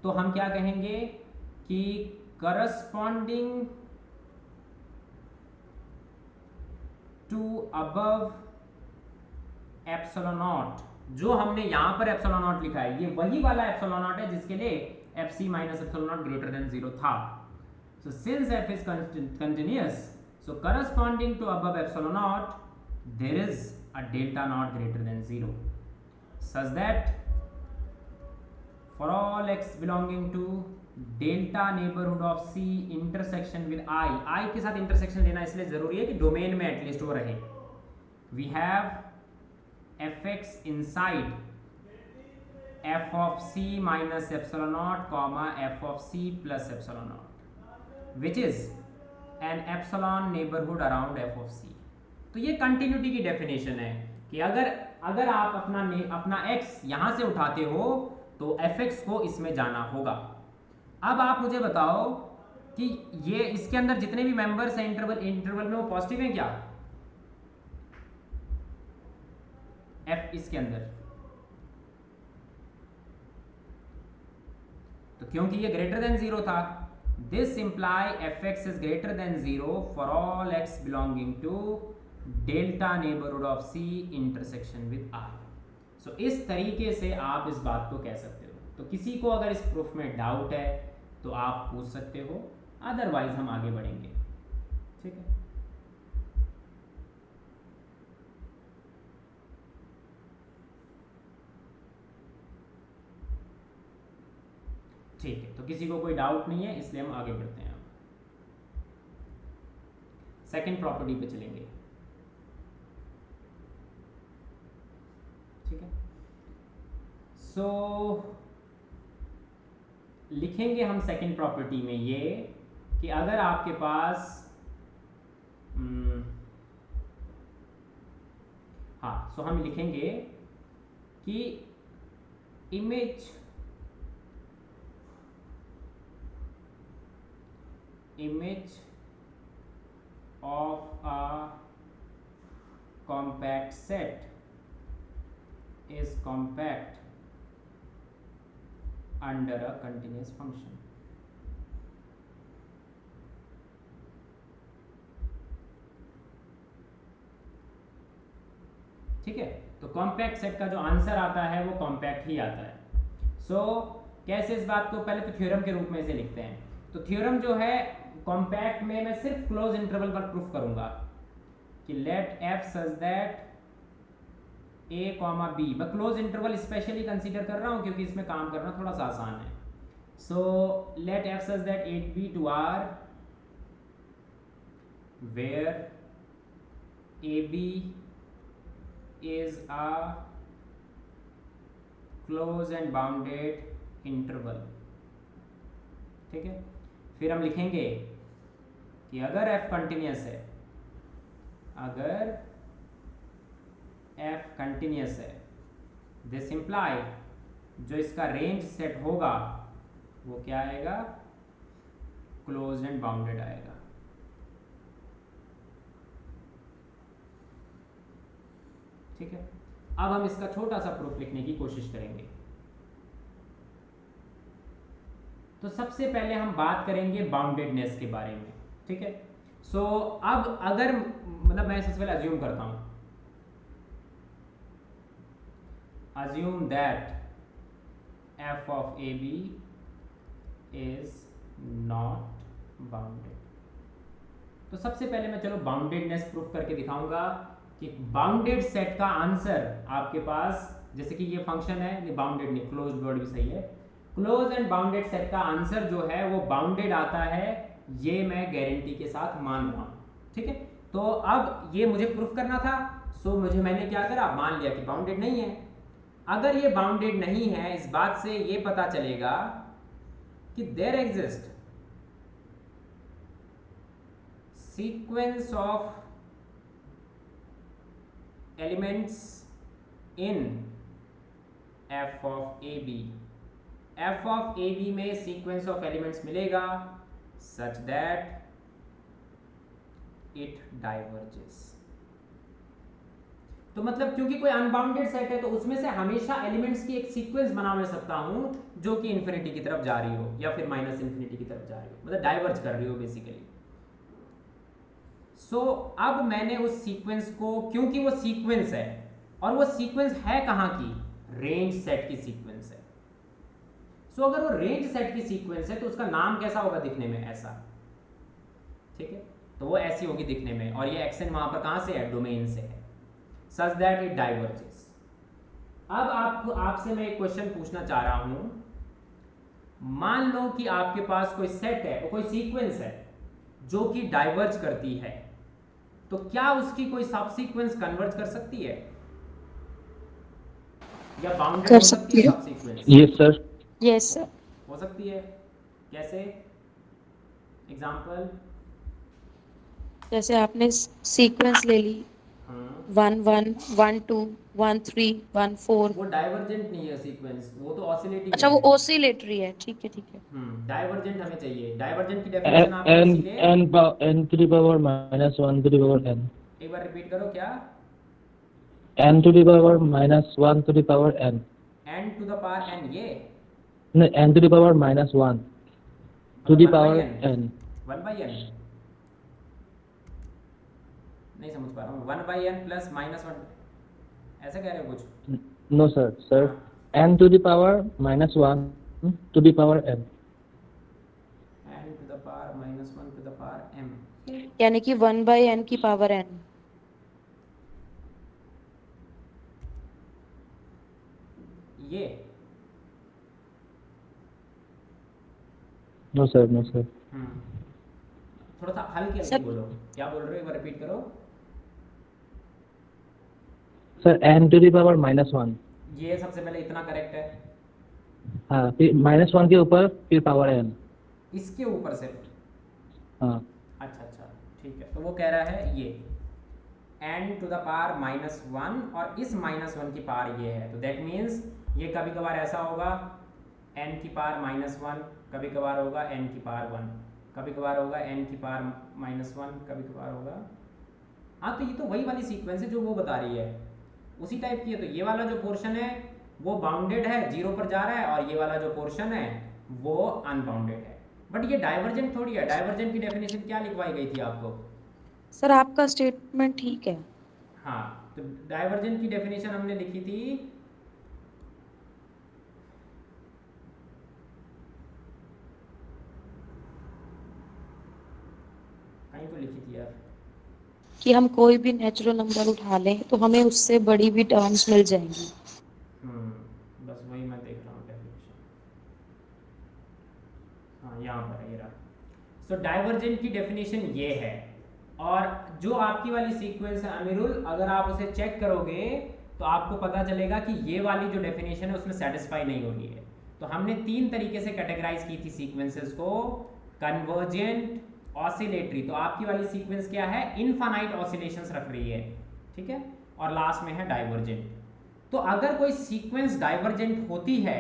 तो हम क्या कहेंगे कि corresponding to above epsilon not, जो हमने यहां पर एप्सिलॉन नॉट लिखा है ये वही वाला एप्सिलॉन नॉट है जिसके लिए f c minus epsilon not greater than 0 था। So since f is continuous, so corresponding to above epsilon naught there is a delta naught greater than 0 such that for all x belonging to delta neighborhood of C intersection with I के साथ intersection लेना इसलिए जरूरी है कि domain में at least वो रहे। we have fx inside f of c minus epsilon naught comma f of c plus epsilon naught which is an epsilon neighbourhood around F of C. तो ये कंटिन्यूटी की डेफिनेशन है कि अगर आप अपना x यहां से उठाते हो तो fx को इसमें जाना होगा। अब आप मुझे बताओ कि ये इसके अंदर जितने भी मेंबर्स हैं इंटरवल में वो पॉजिटिव हैं क्या, f इसके अंदर, तो क्योंकि ये ग्रेटर देन 0 था, this imply fx is greater than 0 for all x belonging to delta neighborhood of C intersection with I। so इस तरीके से आप इस बात को कह सकते हो। तो किसी को अगर इस प्रूफ में डाउट है तो आप पूछ सकते हो, अदरवाइज हम आगे बढ़ेंगे, ठीक है। ठीक है, तो किसी को कोई डाउट नहीं है इसलिए हम आगे बढ़ते हैं। सेकंड प्रॉपर्टी पे चलेंगे, ठीक है। सो लिखेंगे हम सेकंड प्रॉपर्टी में ये कि अगर आपके पास हाँ, सो हम लिखेंगे कि image of a compact set is compact under a continuous function। ठीक है, तो कॉम्पैक्ट सेट का जो आंसर आता है वो कॉम्पैक्ट ही आता है। सो कैसे इस बात को, पहले तो थ्योरम के रूप में इसे लिखते हैं। तो थ्योरम जो है कॉम्पैक्ट में मैं सिर्फ क्लोज इंटरवल पर प्रूफ करूंगा कि let f such that a comma b. मैं क्लोज इंटरवल स्पेशली कंसीडर कर रहा हूं क्योंकि इसमें काम करना थोड़ा सा आसान है। So let f such that at b to r where a b is a close and bounded interval। ठीक है, फिर हम लिखेंगे कि अगर f कंटिन्यूस है, अगर f कंटिन्यूस है, दिस इम्प्लाई जो इसका रेंज सेट होगा वो क्या आएगा, क्लोज एंड बाउंडेड आएगा। ठीक है, अब हम इसका छोटा सा प्रूफ लिखने की कोशिश करेंगे। तो सबसे पहले हम बात करेंगे बाउंडेडनेस के बारे में। ठीक है, सो अब अगर मतलब मैं सबसे पहले अज्यूम करता हूं, assume that f of a b is not bounded। तो सबसे पहले मैं चलो बाउंडेडनेस प्रूफ करके दिखाऊंगा कि बाउंडेड सेट का आंसर आपके पास, जैसे कि ये फंक्शन है, ये बाउंडेड नहीं, क्लोज वर्ड भी सही है, क्लोज एंड बाउंडेड सेट का आंसर जो है वो बाउंडेड आता है, ये मैं गारंटी के साथ मान रहा हूं। ठीक है, तो अब ये मुझे प्रूफ करना था, सो मैंने क्या करा, मान लिया कि बाउंडेड नहीं है। अगर ये बाउंडेड नहीं है, इस बात से ये पता चलेगा कि there exist sequence of elements in f of ab। f of ab में सीक्वेंस ऑफ एलिमेंट्स मिलेगा सच दैट इट डाइवर्जेस। तो मतलब क्योंकि कोई अनबाउंडेड सेट है तो उसमें से हमेशा एलिमेंट्स की एक सीक्वेंस बना मैं सकता हूं जो कि इन्फिनिटी की तरफ जा रही हो या फिर माइनस इन्फिनिटी की तरफ जा रही हो, मतलब डाइवर्ज कर रही हो बेसिकली। सो अब मैंने उस सीक्वेंस को, क्योंकि वो सीक्वेंस है और वो सीक्वेंस है कहां की, रेंज सेट की सीक्वेंस है। सो अगर वो रेंज सेट की सीक्वेंस है तो उसका नाम कैसा होगा दिखने में, ऐसा। ठीक है, तो वो ऐसी होगी दिखने में, और ये एक्शन वहां पर कहां से है, डोमेन से है, सच दैट इट डाइवर्जेस। अब आपसे मैं एक क्वेश्चन पूछना चाह रहा हूं, मान लो कि आपके पास कोई सेट है, कोई सीक्वेंस है जो कि डाइवर्ज करती है, तो क्या उसकी कोई सब सीक्वेंस कन्वर्ज कर सकती है या बाउंडेड हो सकती है सब sequence? Yes sir. Yes sir. हो सकती है, कैसे? एग्जांपल, जैसे आपने सीक्वेंस ले ली, 1 1 1 2 1 3 1 4। वो डाइवर्जेंट नहीं है सीक्वेंस, वो तो ऑसिलेटिंग अच्छा, है। वो ओसिलेटरी है, ठीक है ठीक है। डाइवर्जेंट हमें चाहिए। डाइवर्जेंट की डेफिनेशन आपको इसीलिए n to the power minus 1 to the power n। एक बार रिपीट करो, क्या? n to the power minus 1 to the power n। n to the power n, ये नहीं, n to the power minus 1 to the power n। 1 by n नहीं समझ पा रहा हूँ। 1 by n प्लस माइनस 1, ऐसा कह रहे हो कुछ? No sir, sir n to the power minus 1 to the power n। n to the power minus 1 to the power m, यानी कि 1 by n की पावर n। ये नो सर, नो सर। थोड़ा सा हल्के सर- बोलो, क्या बोल रहे हो, एक बार रिपीट करो। Sir n to the power -1। ये सबसे पहले इतना करेक्ट है, हाँ, फिर -1 के ऊपर फिर पावर n। इसके ऊपर से। हाँ अच्छा अच्छा, ठीक है, तो वो कह रहा है ये n टू द पावर -1 और इस -1 की पावर ये है, तो दैट मीन्स ये कभी कभार ऐसा होगा n की पावर -1, कभी कभार होगा n की पावर 1, कभी कभार होगा n की पावर -1, कभी कभार होगा। हाँ, तो ये तो वही वाली सीक्वेंस है जो वो बता रही है, उसी टाइप की है। तो ये वाला जो पोर्शन है वो बाउंडेड है, 0 पर जा रहा है, और ये वाला जो पोर्शन है वो अनबाउंडेड है। बट ये डाइवर्जेंट थोड़ी है। डाइवर्जेंट की डेफिनेशन क्या लिखवाई गई थी आपको? सर आपका स्टेटमेंट ठीक है। हाँ, तो डाइवर्जेंट की डेफिनेशन हमने लिखी थी, कहीं तो लिखी थी यार। कि हम कोई भी नेचुरल नंबर उठा लें तो हमें उससे बड़ी भी टर्म्स मिल जाएंगी। बस वही मैं देख रहा हूँ डेफिनेशन। हाँ, यहाँ पर है, ये रहा। सो डाइवर्जेंट की डेफिनेशन ये है, और जो आपकी वाली सीक्वेंस है अमीरुल, अगर आप उसे चेक करोगे तो आपको पता चलेगा कि ये वाली जो डेफिनेशन है उसमें सेटिस्फाई नहीं हो रही है। तो हमने 3 तरीके से कैटेगराइज की थी सीक्वेंसेस को, कन्वर्जेंट, ऑसिलेटरी। तो आपकी वाली सीक्वेंस क्या है, इनफाइनाइट ऑसिलेशंस रख रही है, ठीक है, और लास्ट में है डाइवर्जेंट। तो अगर कोई सीक्वेंस डाइवर्जेंट होती है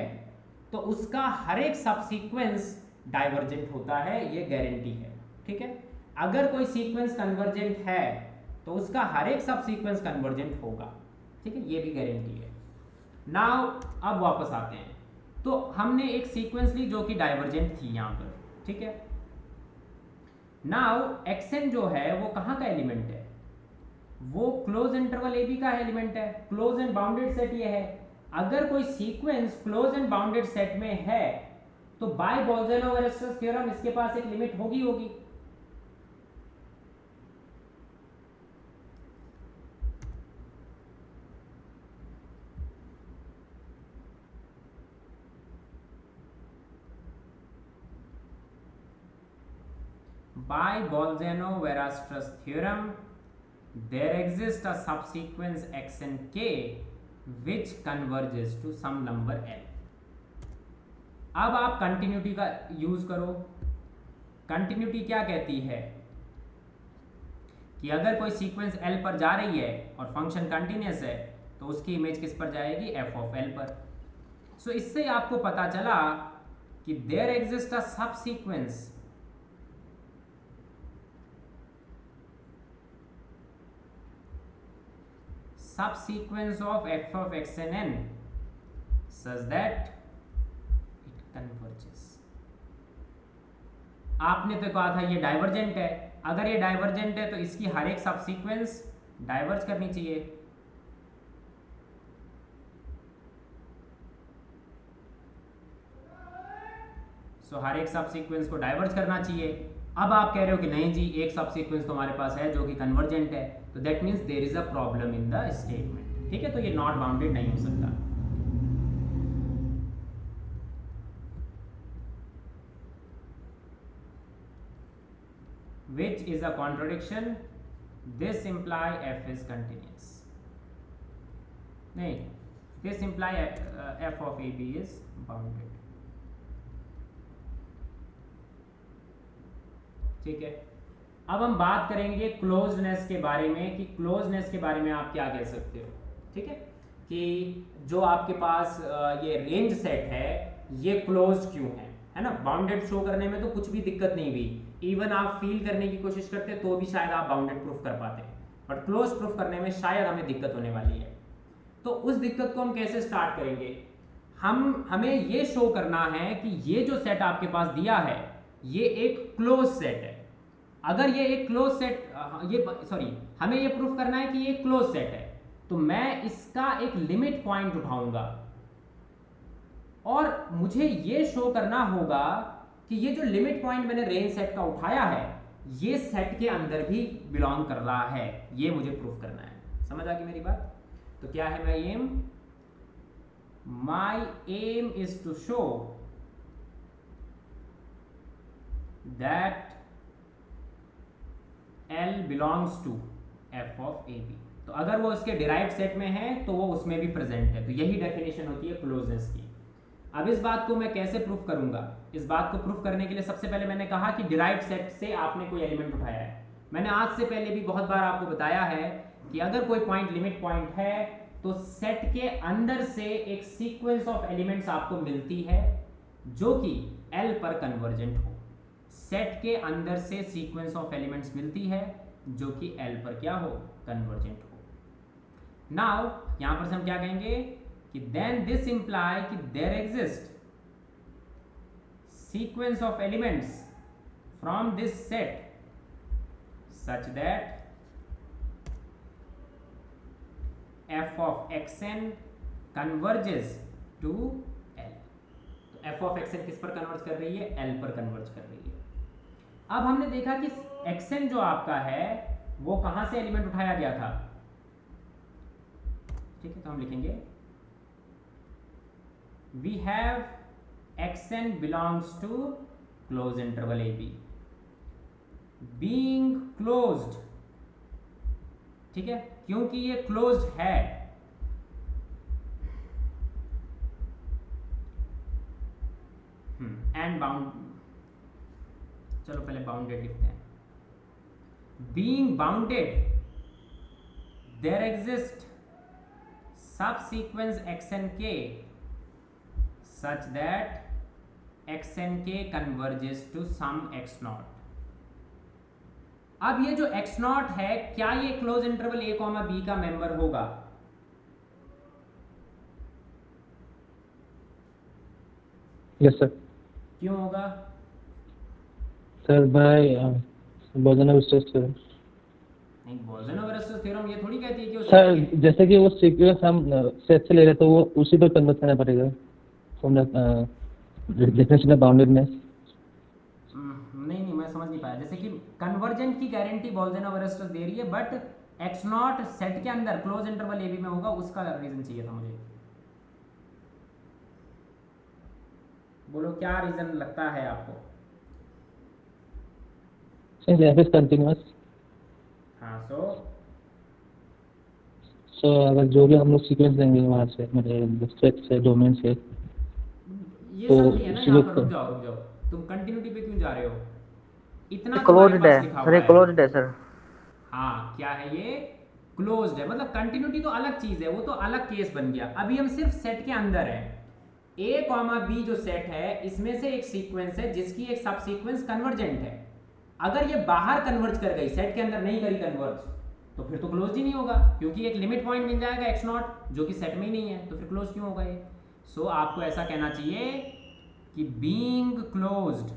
तो उसका हर एक सब सीक्वेंस डाइवर्जेंट होता है, ये गारंटी है, ठीक है। अगर कोई सीक्वेंस कन्वर्जेंट है तो उसका हर एक सब सीक्वेंस कन्वर्जेंट होगा, ठीक है, ये भी गारंटी है। नाउ अब वापस आते हैं, तो हमने एक सीक्वेंस ली जो कि डाइवर्जेंट थी यहाँ पर, ठीक है। नाउ xn जो है वो कहाँ का एलिमेंट है, वो क्लोज इंटरवल ए बी का एलिमेंट है, क्लोज एंड बाउंडेड सेट ये है। अगर कोई sequence close and bounded set में है तो बाय बोल्ज़नो-वेरस्ट्रस थ्योरम इसके पास एक लिमिट होगी। By Bolzano-Weierstrass theorem, there exists a subsequence x and k which converges to some number l. अब आप कंटिन्यूटी का यूज करो। कंटिन्यूटी क्या कहती है कि अगर कोई सीक्वेंस l पर जा रही है और फंक्शन कंटिन्यूस है तो उसकी इमेज किस पर जाएगी, f ऑफ l पर। सो इससे आपको पता चला कि देयर एग्जिस्ट अ सब sequence subsequence of f of x and n such that it converges। आपने तो कहा था ये डाइवर्जेंट है, अगर ये डाइवर्जेंट है तो इसकी हर एक सबसीक्वेंस डाइवर्ज करनी चाहिए। सो हर एक सबसीक्वेंस को डाइवर्ज करना चाहिए। अब आप कह रहे हो कि नहीं जी, एक सबसीक्वेंस तो हमारे पास है जो कि कन्वर्जेंट है, तो that means there is a problem in the statement, ठीक है, तो ये नॉट बाउंडेड नहीं हो सकता। which is a contradiction, this imply f is continuous, नहीं, this imply f of ab is bounded, ठीक है। अब हम बात करेंगे क्लोज्डनेस के बारे में कि क्लोज्डनेस के बारे में आप क्या कह सकते हो, ठीक है, कि जो आपके पास ये रेंज सेट है ये क्लोज्ड क्यों है ना। बाउंडेड शो करने में तो कुछ भी दिक्कत नहीं हुई, इवन आप फील करने की कोशिश करते तो भी शायद आप बाउंडेड प्रूफ कर पाते, बट क्लोज प्रूफ करने में शायद हमें दिक्कत होने वाली है। तो उस दिक्कत को हम कैसे स्टार्ट करेंगे, हमें ये शो करना है कि ये जो सेट आपके पास दिया है ये एक क्लोज सेट है। अगर ये एक क्लोज सेट हमें ये प्रूफ करना है कि ये क्लोज सेट है, तो मैं इसका एक लिमिट पॉइंट उठाऊंगा और मुझे ये शो करना होगा कि ये जो लिमिट पॉइंट मैंने रेंज सेट का उठाया है ये सेट के अंदर भी बिलोंग कर रहा है, ये मुझे प्रूफ करना है। समझ आ गई मेरी बात? तो क्या है my aim? My aim is to show that L belongs to f of A B. तो अगर वो उसके डिराइव्ड सेट में है तो वो उसमें भी प्रेजेंट है। तो यही डेफिनेशन होती है क्लोजनेस की। अब इस बात को मैं कैसे प्रूफ करूंगा? इस बात को प्रूफ करने के लिए सबसे पहले मैंने कहा कि डिराइव्ड सेट से आपने कोई एलिमेंट उठाया है। मैंने आज से पहले भी बहुत बार आपको बताया है कि अगर कोई पॉइंट लिमिट पॉइंट है तो सेट के अंदर से एक सीक्वेंस ऑफ एलिमेंट्स आपको मिलती है जो कि L पर कन्वर्जेंट हो। सेट के अंदर से सीक्वेंस ऑफ एलिमेंट्स मिलती है जो कि L पर क्या हो? कन्वर्जेंट हो। नाउ यहां पर हम क्या कहेंगे कि देन दिस इंप्लाई कि there exist sequence of elements from this set such that f of xn converges to L। तो f of xn किस पर कन्वर्ज कर रही है? L पर कन्वर्ज कर रही है। अब हमने देखा कि xn जो आपका है वो कहां से एलिमेंट उठाया गया था। ठीक है, तो हम लिखेंगे we have xn belongs to closed interval AB being closed। ठीक है, क्योंकि ये क्लोज्ड है एंड बाउंड। चलो पहले बाउंडेड लिखते हैं। बीइंग बाउंडेड देयर एग्जिस्ट सब sequence xnk such that xnk converges to some x0। अब ये जो x0 है क्या ये क्लोज इंटरवल a, b का मेंबर होगा? Yes sir. क्यों होगा? Sir by Bolzano Weierstrass theorem. नहीं, बोजनोव-स्ट्रेस थ्योरम ये थोड़ी कहती है कि सर जैसे कि वो सीक्वेंस हम सेट से ले रहे तो वो उसी पर कन्वर्ट करना पड़ेगा from the definition of boundedness. नहीं मैं समझ नहीं पाया। जैसे कि कन्वर्जेंट की गारंटी बोल्जनोव-स्ट्रेस दे रही है बट x0 सेट के अंदर क्लोज इंटरवल AB में होगा, उसका रीजन चाहिए था मुझे। बोलो क्या रीजन लगता है आपको? Since f is continuous. हाँ, सो अगर जो भी हम लोग सीक्वेंस लेंगे वहाँ से मतलब सेट से डोमेन से ये तो सब नहीं है ना यहाँ पर। रुक जाओ, तुम कंटिन्यूटी पे क्यों जा रहे हो? इतना क्लोज्ड है लिखा सर, हुआ ये क्लोज्ड है सर। हाँ, क्या है ये? क्लोज्ड है। मतलब कंटिन्यूटी तो अलग चीज है, वो तो अलग केस बन गया। अभी हम सिर्फ सेट के अंदर है। a, b जो सेट है इसमें से एक सीक्वेंस है जिसकी एक सब सीक्वेंस कन्वर्जेंट है। अगर ये बाहर कन्वर्ज कर गई, सेट के अंदर नहीं करी कन्वर्ज, तो फिर तो क्लोज ही नहीं होगा क्योंकि एक लिमिट पॉइंट मिल जाएगा x0 जो कि सेट में ही नहीं है, तो फिर क्लोज क्यों होगा ये? सो आपको ऐसा कहना चाहिए कि being closed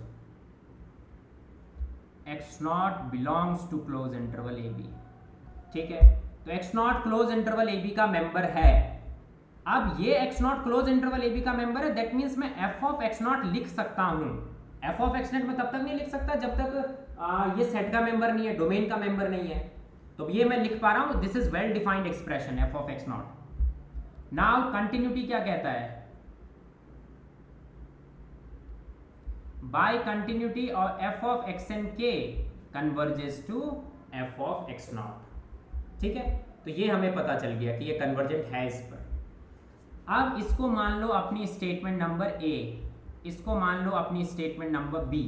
x0 belongs to close interval AB। ठीक है, तो x0 क्लोज इंटरवल AB का मेंबर है। अब ये x0 क्लोज इंटरवल AB का मेंबर है, दैट मींस मैं f ऑफ x0 लिख सकता हूं। f ऑफ x0 में तब तक नहीं लिख सकता जब तक ये सेट का मेंबर नहीं है, डोमेन का मेंबर नहीं है। तो ये मैं लिख पा रहा हूं, this is well defined expression f of x0। Now continuity क्या कहता है? बाय कंटिन्यूटी और f of xnk converges to f of x0। ठीक है, तो ये हमें पता चल गया कि ये कन्वर्जेंट है इस पर। अब इसको मान लो अपनी स्टेटमेंट नंबर A, इसको मान लो अपनी स्टेटमेंट नंबर B।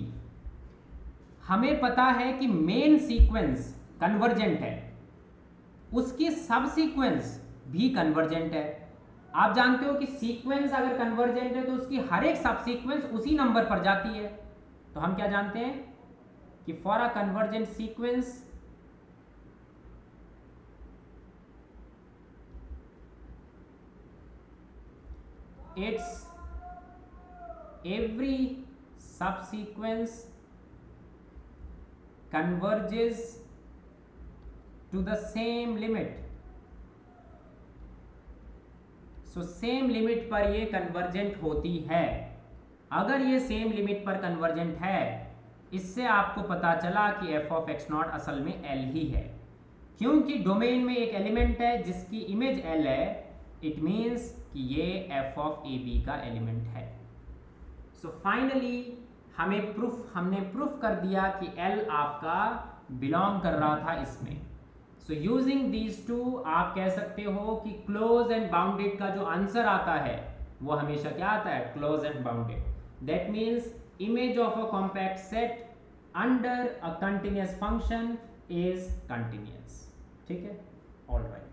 हमें पता है कि मेन सीक्वेंस कन्वर्जेंट है, उसकी सब सीक्वेंस भी कन्वर्जेंट है। आप जानते हो कि सीक्वेंस अगर कन्वर्जेंट है तो उसकी हर एक सब सीक्वेंस उसी नंबर पर जाती है। तो हम क्या जानते हैं कि for a convergent sequence its every subsequence converges to the same limit। So same limit पर ये कन्वर्जेंट होती है। अगर ये सेम लिमिट पर कन्वर्जेंट है, इससे आपको पता चला कि f ऑफ x0 असल में L ही है, क्योंकि डोमेन में एक एलिमेंट है जिसकी इमेज L है। इट मीन्स कि ये f ऑफ AB का एलिमेंट है। सो फाइनली हमने प्रूफ कर दिया कि L आपका बिलोंग कर रहा था इसमें। सो यूजिंग दीज टू आप कह सकते हो कि क्लोज एंड बाउंडेड का जो आंसर आता है वो हमेशा क्या आता है, close and bounded. That means image of a compact set under a continuous function is continuous. ठीक है, ऑल राइट।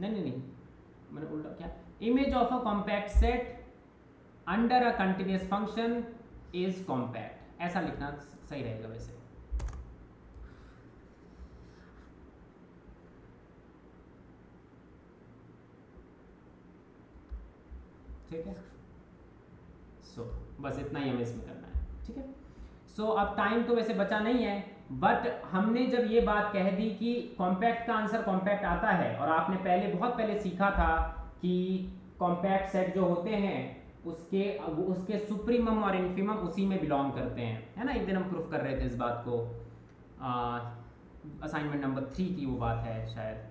नहीं, मैंने उल्टा क्या, image of a compact set under a continuous function is compact, ऐसा लिखना सही रहेगा वैसे। ठीक है, सो बस इतना ही हमें इसमें करना है। ठीक है, सो अब टाइम तो वैसे बचा नहीं है, बट हमने जब ये बात कह दी कि कॉम्पैक्ट का आंसर कॉम्पैक्ट आता है, और आपने पहले बहुत पहले सीखा था कि कॉम्पैक्ट सेट जो होते हैं उसके सुप्रीमम और इन्फीमम उसी में बिलोंग करते हैं, है ना। एक दिन हम प्रूफ कर रहे थे इस बात को, असाइनमेंट नंबर 3 की वो बात है शायद।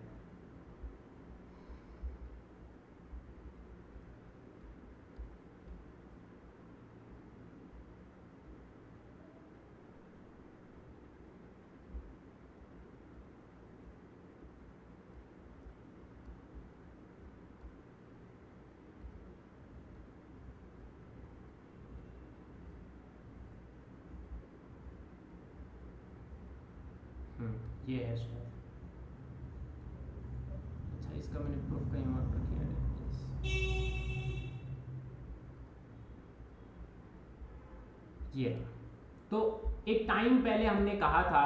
ये है शायद, अच्छा इसका मैंने प्रूफ कहीं और पर किया है। ये तो एक टाइम पहले हमने कहा था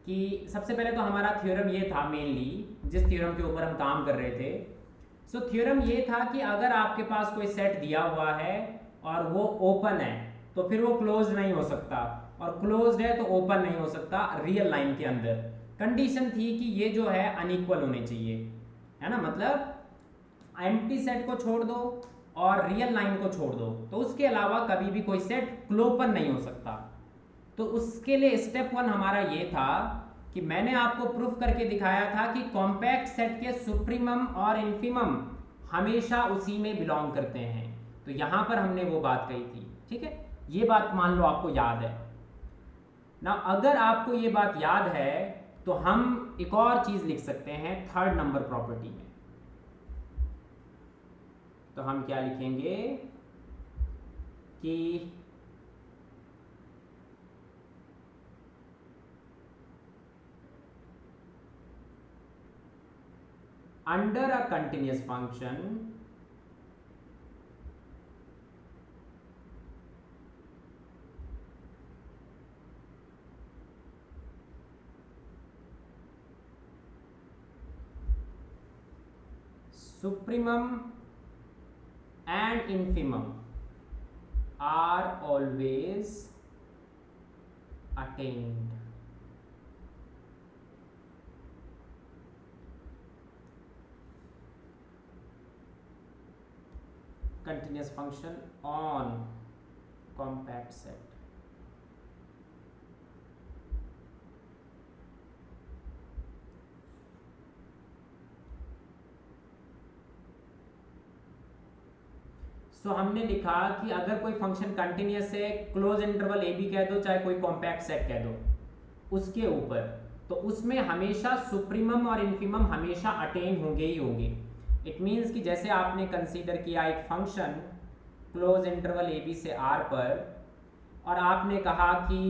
कि सबसे पहले तो हमारा थ्योरम ये था मेनली, जिस थ्योरम के ऊपर हम काम कर रहे थे। सो थ्योरम ये था कि अगर आपके पास कोई सेट दिया हुआ है और वो ओपन है तो फिर वो क्लोज नहीं हो सकता, और क्लोज्ड है तो ओपन नहीं हो सकता रियल लाइन के अंदर। कंडीशन थी कि ये जो है अनइक्वल होने चाहिए, है ना, मतलब एम्प्टी सेट को छोड़ दो और रियल लाइन को छोड़ दो, तो उसके अलावा कभी भी कोई सेट क्लोपन नहीं हो सकता। तो उसके लिए स्टेप 1 हमारा ये था कि मैंने आपको प्रूफ करके दिखाया था कि कॉम्पैक्ट सेट के सुप्रीमम और इन्फीमम हमेशा उसी में बिलोंग करते हैं। तो यहां पर हमने वो बात कही थी। ठीक है, ये बात मान लो आपको याद है ना। अगर आपको ये बात याद है तो हम एक और चीज लिख सकते हैं 3rd नंबर प्रॉपर्टी में। तो हम क्या लिखेंगे कि under a continuous function supremum and infimum are always attained. Continuous function on compact set. सो हमने लिखा कि अगर कोई फंक्शन कंटिन्यूअस है, क्लोज इंटरवल ए बी कह दो चाहे कोई कॉम्पैक्ट सेट कह दो, उसके ऊपर तो उसमें हमेशा सुप्रीमम और इन्फीमम हमेशा अटेन होंगे ही होंगे। इट मीन्स कि जैसे आपने कंसीडर किया एक function close interval a b से आर पर, और आपने कहा कि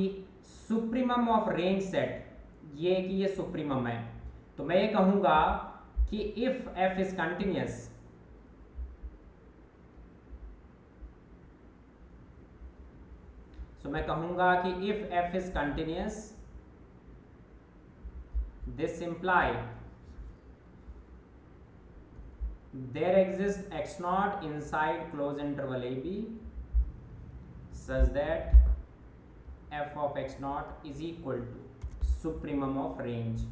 सुप्रीमम ऑफ रेंज सेट ये कि ये सुप्रीमम है, तो मैं ये कहूँगा कि इफ एफ इज कंटिन्यूअस, तो मैं कहूंगा कि if f is continuous, this imply there exist x not inside close interval a b such that f of x not is equal to supremum of range,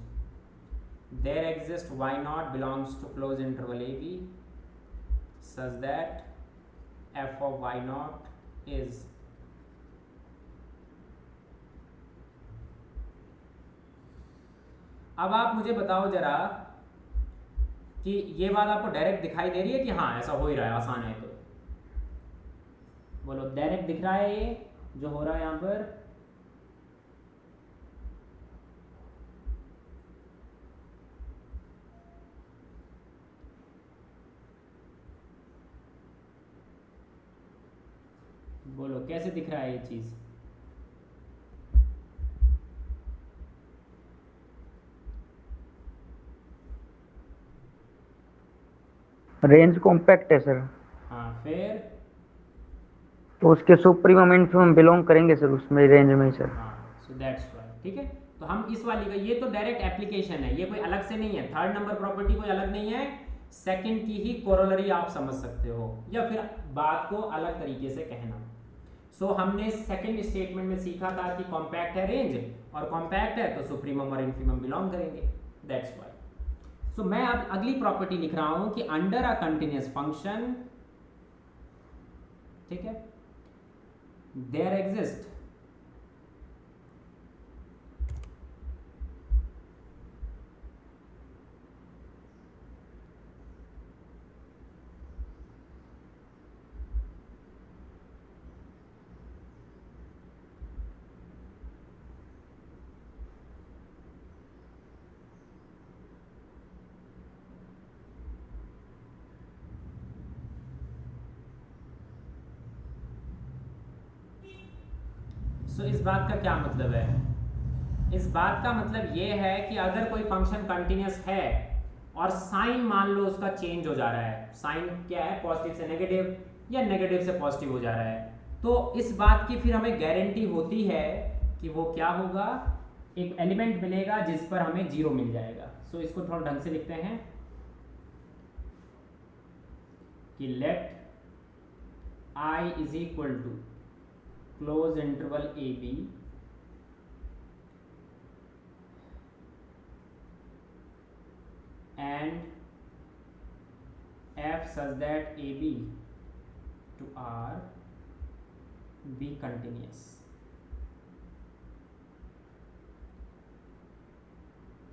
there exist y not belongs to close interval a b such that f of y not is अब आप मुझे बताओ जरा कि ये बात आपको direct दिखाई दे रही है कि हाँ ऐसा हो ही रहा है, आसान है, तो बोलो डायरेक्ट दिख रहा है ये जो हो रहा है यहाँ पर? बोलो कैसे दिख रहा है ये चीज़? रेंज कॉम्पैक्ट है सर, हाँ फिर तो उसके सुप्रीमम इन्फीमम बिलोंग करेंगे सर उसमें रेंज में ही सर। हाँ, सो दैट्स वाई। ठीक है, तो हम इस वाली का, ये तो डायरेक्ट एप्लीकेशन है, ये कोई अलग से नहीं है, थर्ड नंबर प्रॉपर्टी कोई अलग नहीं है, सेकंड की ही कोरोलरी आप समझ सकते हो, या फिर बात को अलग तरीके से कहना। सो हमने सेकंड स्टेटमेंट में सीखा था कि कॉम्पैक्ट है रेंज, और कॉम्पैक्ट है तो सुप्रीमम और इन्फीमम बिलोंग करेंगे, दैट्स वाई। सो मैं अब अगली प्रॉपर्टी लिख रहा हूं कि अंडर अ कंटिन्यूअस फंक्शन, ठीक है, देयर एग्जिस्ट सो इस बात का क्या मतलब है? इस बात का मतलब ये है कि अगर कोई फंक्शन कंटिन्यूअस है और साइन मान लो उसका चेंज हो जा रहा है, साइन क्या है, पॉजिटिव से नेगेटिव या नेगेटिव से पॉजिटिव हो जा रहा है, तो इस बात की फिर हमें गारंटी होती है कि वो क्या होगा, एक एलिमेंट मिलेगा जिस पर हमें जीरो मिल जाएगा। सो इसको थोड़ा ढंग से लिखते हैं कि let I is equal to close interval a b and f such that a b to r be continuous।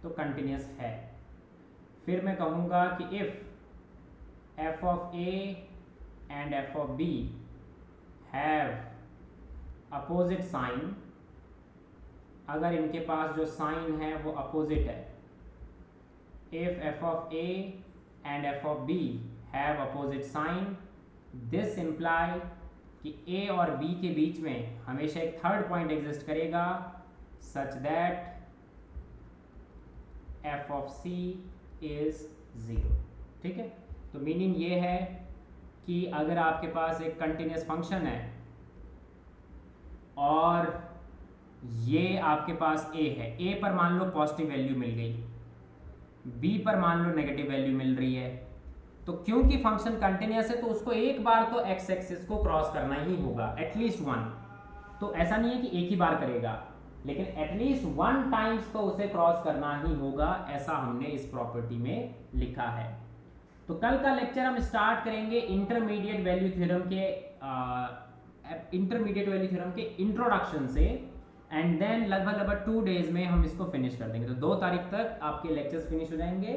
तो कंटिन्यूस है। फिर मैं कहूँगा कि if f of a and f of b have opposite sign, अगर इनके पास जो sign है वो अपोजिट है, if f of a and f of b have opposite sign, this imply कि a और b के बीच में हमेशा एक थर्ड पॉइंट एग्जिस्ट करेगा such that f of c is 0। ठीक है, तो मीनिंग ये है कि अगर आपके पास एक कंटिन्यूस फंक्शन है और ये आपके पास a है, a पर मान लो पॉजिटिव वैल्यू मिल गई, b पर मान लो नेगेटिव वैल्यू मिल रही है, तो क्योंकि फंक्शन कंटिन्यूअस है तो उसको एक बार तो x एक्सिस को क्रॉस करना ही होगा, एटलीस्ट वन। तो ऐसा नहीं है कि एक ही बार करेगा, लेकिन एटलीस्ट वन टाइम्स तो उसे क्रॉस करना ही होगा, ऐसा हमने इस प्रॉपर्टी में लिखा है। तो कल का लेक्चर हम स्टार्ट करेंगे इंटरमीडिएट वैल्यू थ्योरम के इंट्रोडक्शन से, एंड देन लगभग 2 डेज में हम इसको फिनिश कर देंगे। तो 2 तारीख तक आपके लेक्चर्स फिनिश हो जाएंगे,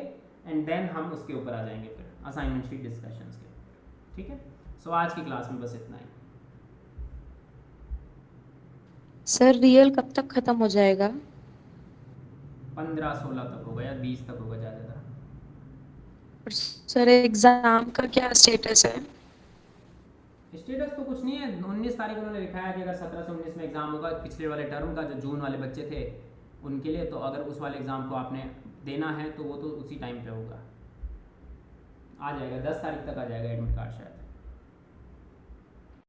एंड देन हम उसके ऊपर आ जाएंगे फिर असाइनमेंट शीट डिस्कशंस के। ठीक है, सो आज की क्लास में बस इतना ही। सर रियल कब तक खत्म हो जाएगा? 15-16 तक होगा या 20 तक होगा ज़्यादा। और सर एग्जाम का क्या स्टेटस है? स्टेटस तो कुछ नहीं है, 19 तारीख उन्होंने लिखा है कि अगर 17 से 19 में एग्ज़ाम होगा पिछले वाले टर्म का, जो जून वाले बच्चे थे उनके लिए, तो अगर उस वाले एग्ज़ाम को आपने देना है तो वो तो उसी टाइम पे होगा, आ जाएगा 10 तारीख तक आ जाएगा एडमिट कार्ड शायद।